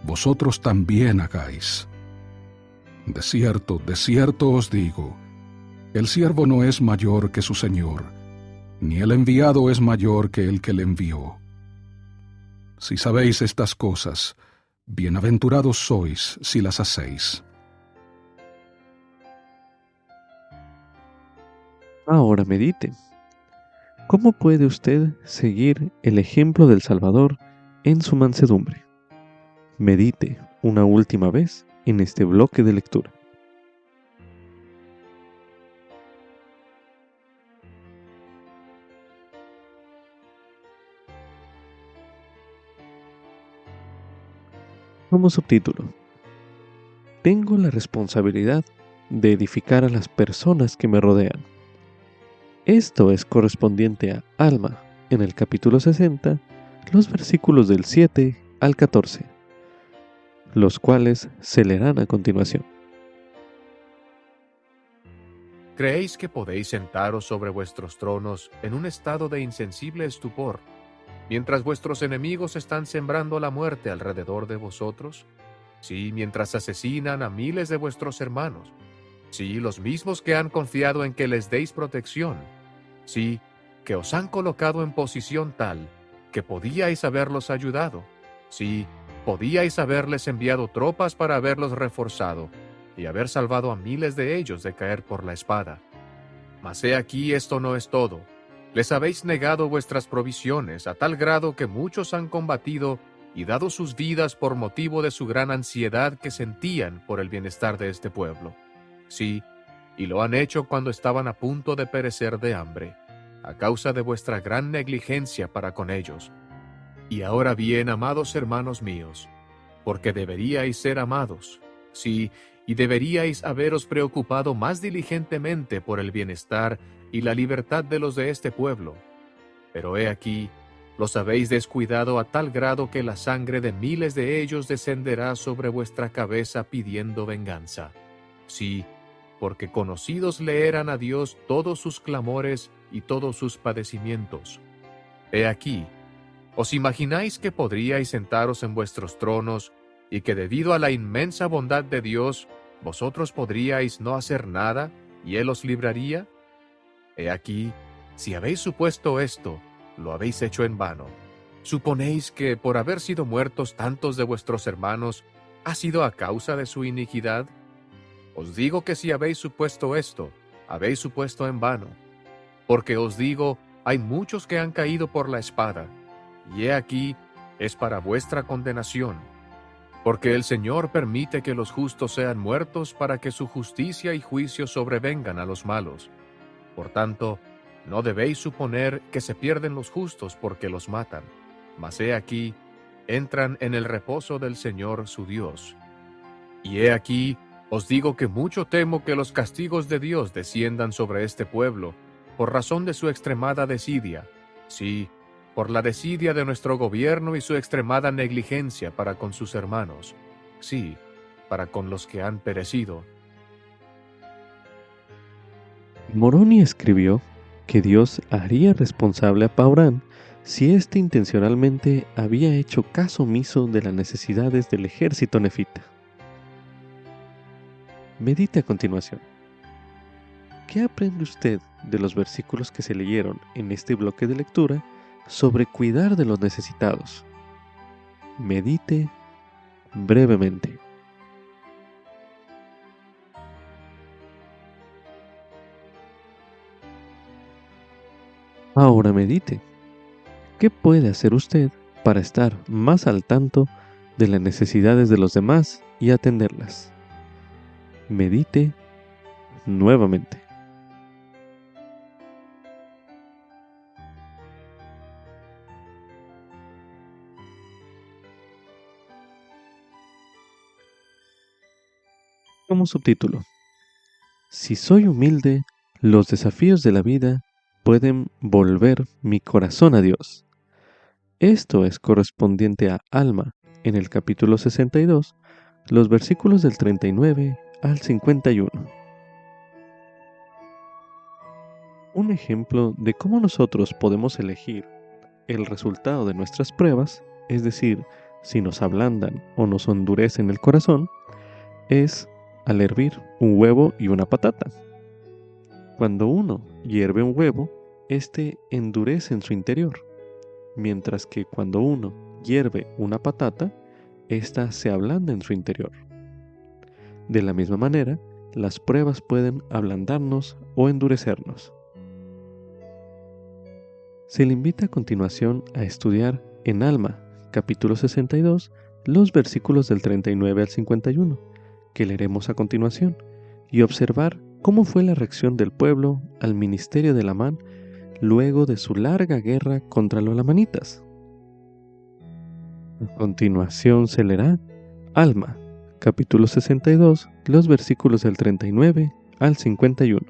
vosotros también hagáis. De cierto os digo, el siervo no es mayor que su Señor, ni el enviado es mayor que el que le envió. Si sabéis estas cosas, bienaventurados sois si las hacéis. Ahora medite. ¿Cómo puede usted seguir el ejemplo del Salvador en su mansedumbre? Medite una última vez en este bloque de lectura. Como subtítulo: tengo la responsabilidad de edificar a las personas que me rodean. Esto es correspondiente a Alma, en el capítulo 60, los versículos del 7 al 14, los cuales se leerán a continuación. ¿Creéis que podéis sentaros sobre vuestros tronos en un estado de insensible estupor, mientras vuestros enemigos están sembrando la muerte alrededor de vosotros? Sí, mientras asesinan a miles de vuestros hermanos. Sí, los mismos que han confiado en que les deis protección. Sí, que os han colocado en posición tal que podíais haberlos ayudado. Sí, podíais haberles enviado tropas para haberlos reforzado y haber salvado a miles de ellos de caer por la espada. Mas he aquí, esto no es todo. Les habéis negado vuestras provisiones a tal grado que muchos han combatido y dado sus vidas por motivo de su gran ansiedad que sentían por el bienestar de este pueblo. Sí, y lo han hecho cuando estaban a punto de perecer de hambre, a causa de vuestra gran negligencia para con ellos. Y ahora bien, amados hermanos míos, porque deberíais ser amados, sí, y deberíais haberos preocupado más diligentemente por el bienestar y la libertad de los de este pueblo. Pero he aquí, los habéis descuidado a tal grado que la sangre de miles de ellos descenderá sobre vuestra cabeza pidiendo venganza. Sí, porque conocidos le eran a Dios todos sus clamores y todos sus padecimientos. He aquí, ¿os imagináis que podríais sentaros en vuestros tronos y que debido a la inmensa bondad de Dios, vosotros podríais no hacer nada y Él os libraría? He aquí, si habéis supuesto esto, lo habéis hecho en vano. ¿Suponéis que por haber sido muertos tantos de vuestros hermanos, ha sido a causa de su iniquidad? Os digo que si habéis supuesto esto, habéis supuesto en vano. Porque os digo, hay muchos que han caído por la espada, y he aquí, es para vuestra condenación. Porque el Señor permite que los justos sean muertos para que su justicia y juicio sobrevengan a los malos. Por tanto, no debéis suponer que se pierden los justos porque los matan, mas he aquí, entran en el reposo del Señor su Dios. Y he aquí, os digo que mucho temo que los castigos de Dios desciendan sobre este pueblo, por razón de su extremada desidia, sí, por la desidia de nuestro gobierno y su extremada negligencia para con sus hermanos, sí, para con los que han perecido. Moroni escribió que Dios haría responsable a Paurán si éste intencionalmente había hecho caso omiso de las necesidades del ejército nefita. Medite a continuación. ¿Qué aprende usted de los versículos que se leyeron en este bloque de lectura sobre cuidar de los necesitados? Medite brevemente. Ahora medite. ¿Qué puede hacer usted para estar más al tanto de las necesidades de los demás y atenderlas? Medite nuevamente. Como subtítulo: si soy humilde, los desafíos de la vida pueden volver mi corazón a Dios. Esto es correspondiente a Alma, en el capítulo 62, los versículos del 39 al 51. Un ejemplo de cómo nosotros podemos elegir el resultado de nuestras pruebas, es decir, si nos ablandan o nos endurecen el corazón, es al hervir un huevo y una patata. Cuando uno hierve un huevo, éste endurece en su interior, mientras que cuando uno hierve una patata, ésta se ablanda en su interior. De la misma manera, las pruebas pueden ablandarnos o endurecernos. Se le invita a continuación a estudiar en Alma, capítulo 62, los versículos del 39 al 51, que leeremos a continuación, y observar cómo fue la reacción del pueblo al ministerio de Amán luego de su larga guerra contra los lamanitas. A continuación se leerá Alma, capítulo 62, los versículos del 39 al 51,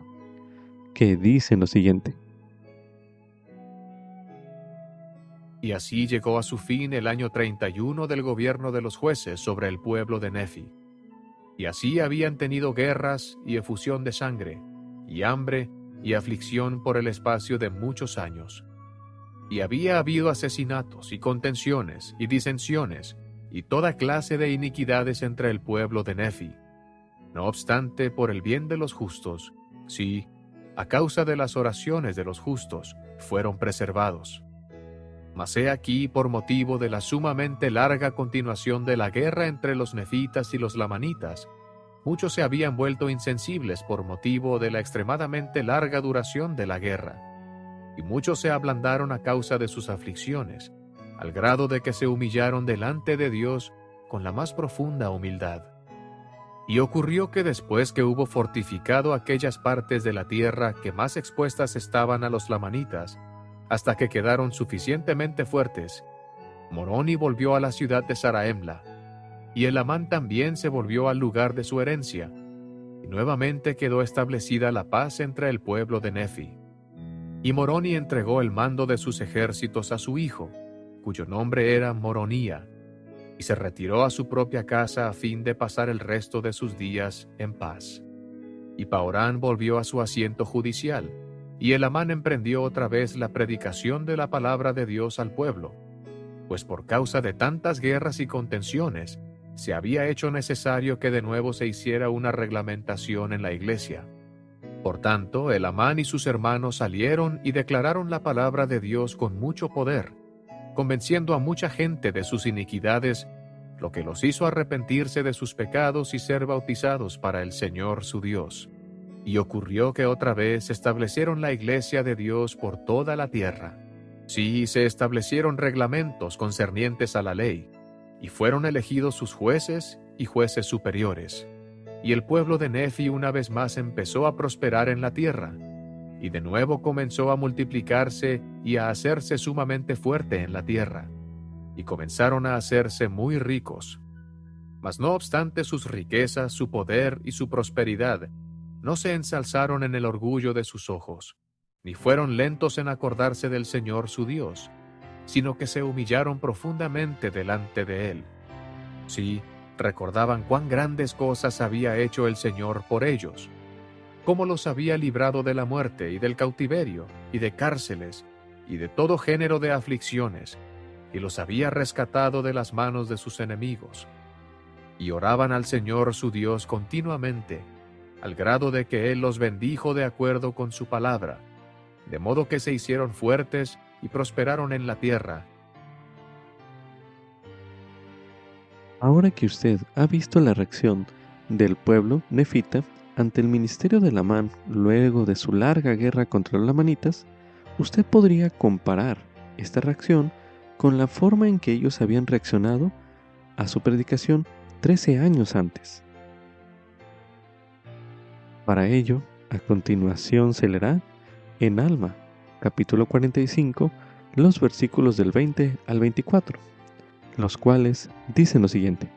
que dicen lo siguiente. Y así llegó a su fin el año 31 del gobierno de los jueces sobre el pueblo de Nefi. Y así habían tenido guerras y efusión de sangre, y hambre y aflicción por el espacio de muchos años. Y había habido asesinatos y contenciones y disensiones, y toda clase de iniquidades entre el pueblo de Nefi. No obstante, por el bien de los justos, sí, a causa de las oraciones de los justos, fueron preservados. Mas he aquí, por motivo de la sumamente larga continuación de la guerra entre los nefitas y los lamanitas, muchos se habían vuelto insensibles por motivo de la extremadamente larga duración de la guerra, y muchos se ablandaron a causa de sus aflicciones, al grado de que se humillaron delante de Dios con la más profunda humildad. Y ocurrió que después que hubo fortificado aquellas partes de la tierra que más expuestas estaban a los lamanitas, hasta que quedaron suficientemente fuertes, Moroni volvió a la ciudad de Saraemla, y Elamán también se volvió al lugar de su herencia, y nuevamente quedó establecida la paz entre el pueblo de Nefi. Y Moroni entregó el mando de sus ejércitos a su hijo, cuyo nombre era Moronía, y se retiró a su propia casa a fin de pasar el resto de sus días en paz. Y Paorán volvió a su asiento judicial, y Elamán emprendió otra vez la predicación de la palabra de Dios al pueblo, pues por causa de tantas guerras y contenciones, se había hecho necesario que de nuevo se hiciera una reglamentación en la iglesia. Por tanto, Elamán y sus hermanos salieron y declararon la palabra de Dios con mucho poder, convenciendo a mucha gente de sus iniquidades, lo que los hizo arrepentirse de sus pecados y ser bautizados para el Señor su Dios. Y ocurrió que otra vez se establecieron la iglesia de Dios por toda la tierra. Sí, se establecieron reglamentos concernientes a la ley, y fueron elegidos sus jueces y jueces superiores. Y el pueblo de Nefi una vez más empezó a prosperar en la tierra, y de nuevo comenzó a multiplicarse y a hacerse sumamente fuerte en la tierra, y comenzaron a hacerse muy ricos. Mas no obstante sus riquezas, su poder y su prosperidad, no se ensalzaron en el orgullo de sus ojos, ni fueron lentos en acordarse del Señor su Dios, sino que se humillaron profundamente delante de Él. Sí, recordaban cuán grandes cosas había hecho el Señor por ellos, cómo los había librado de la muerte y del cautiverio y de cárceles y de todo género de aflicciones, y los había rescatado de las manos de sus enemigos. Y oraban al Señor su Dios continuamente, al grado de que Él los bendijo de acuerdo con su palabra, de modo que se hicieron fuertes y prosperaron en la tierra. Ahora que usted ha visto la reacción del pueblo nefita ante el ministerio de Amán luego de su larga guerra contra los lamanitas, usted podría comparar esta reacción con la forma en que ellos habían reaccionado a su predicación 13 años antes. Para ello, a continuación se leerá en Alma, capítulo 45, los versículos del 20 al 24, los cuales dicen lo siguiente.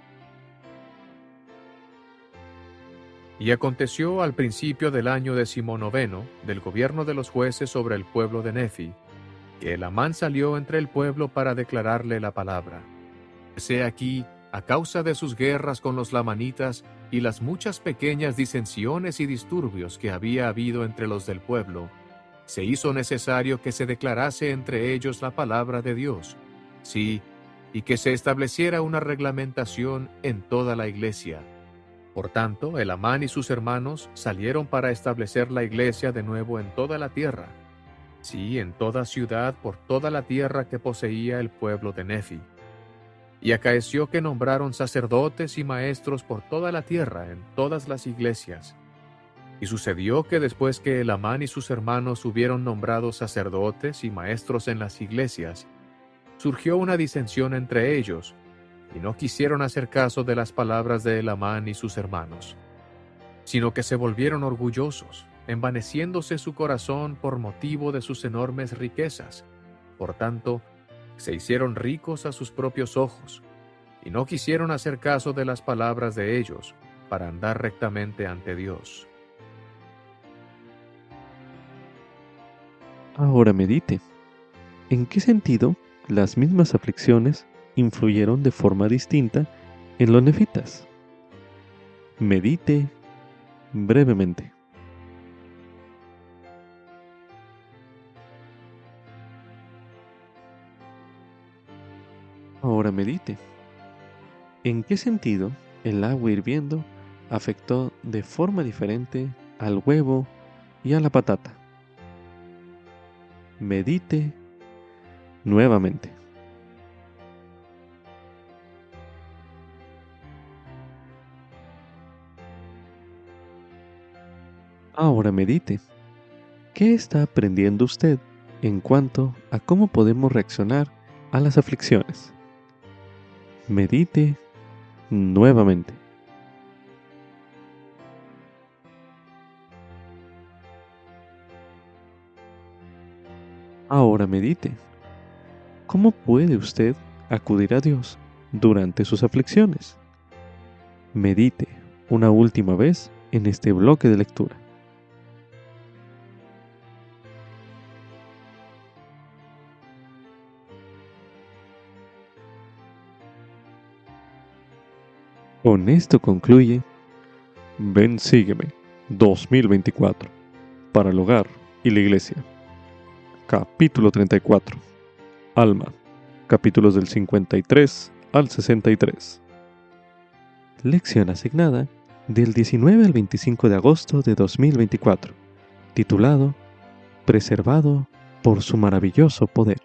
Y aconteció al principio del año 19 del gobierno de los jueces sobre el pueblo de Nefi, que el Amán salió entre el pueblo para declararle la palabra. He aquí, a causa de sus guerras con los lamanitas y las muchas pequeñas disensiones y disturbios que había habido entre los del pueblo, se hizo necesario que se declarase entre ellos la palabra de Dios, sí, y que se estableciera una reglamentación en toda la iglesia. Por tanto, el Amán y sus hermanos salieron para establecer la iglesia de nuevo en toda la tierra, sí, en toda ciudad por toda la tierra que poseía el pueblo de Nefi. Y acaeció que nombraron sacerdotes y maestros por toda la tierra en todas las iglesias. Y sucedió que después que el Amán y sus hermanos hubieron nombrado sacerdotes y maestros en las iglesias, surgió una disensión entre ellos, y no quisieron hacer caso de las palabras de el Amán y sus hermanos, sino que se volvieron orgullosos, envaneciéndose su corazón por motivo de sus enormes riquezas. Por tanto, se hicieron ricos a sus propios ojos, y no quisieron hacer caso de las palabras de ellos para andar rectamente ante Dios. Ahora medite. ¿En qué sentido las mismas aflicciones influyeron de forma distinta en los nefitas? Medite brevemente. Ahora medite. ¿En qué sentido el agua hirviendo afectó de forma diferente al huevo y a la patata? Medite nuevamente. Ahora medite. ¿Qué está aprendiendo usted en cuanto a cómo podemos reaccionar a las aflicciones? Medite nuevamente. Ahora medite. ¿Cómo puede usted acudir a Dios durante sus aflicciones? Medite una última vez en este bloque de lectura. Con esto concluye Ven Sígueme 2024 para el hogar y la iglesia. Capítulo 34. Alma. Capítulos del 53 al 63. Lección asignada del 19 al 25 de agosto de 2024. Titulado Preservado por su maravilloso poder.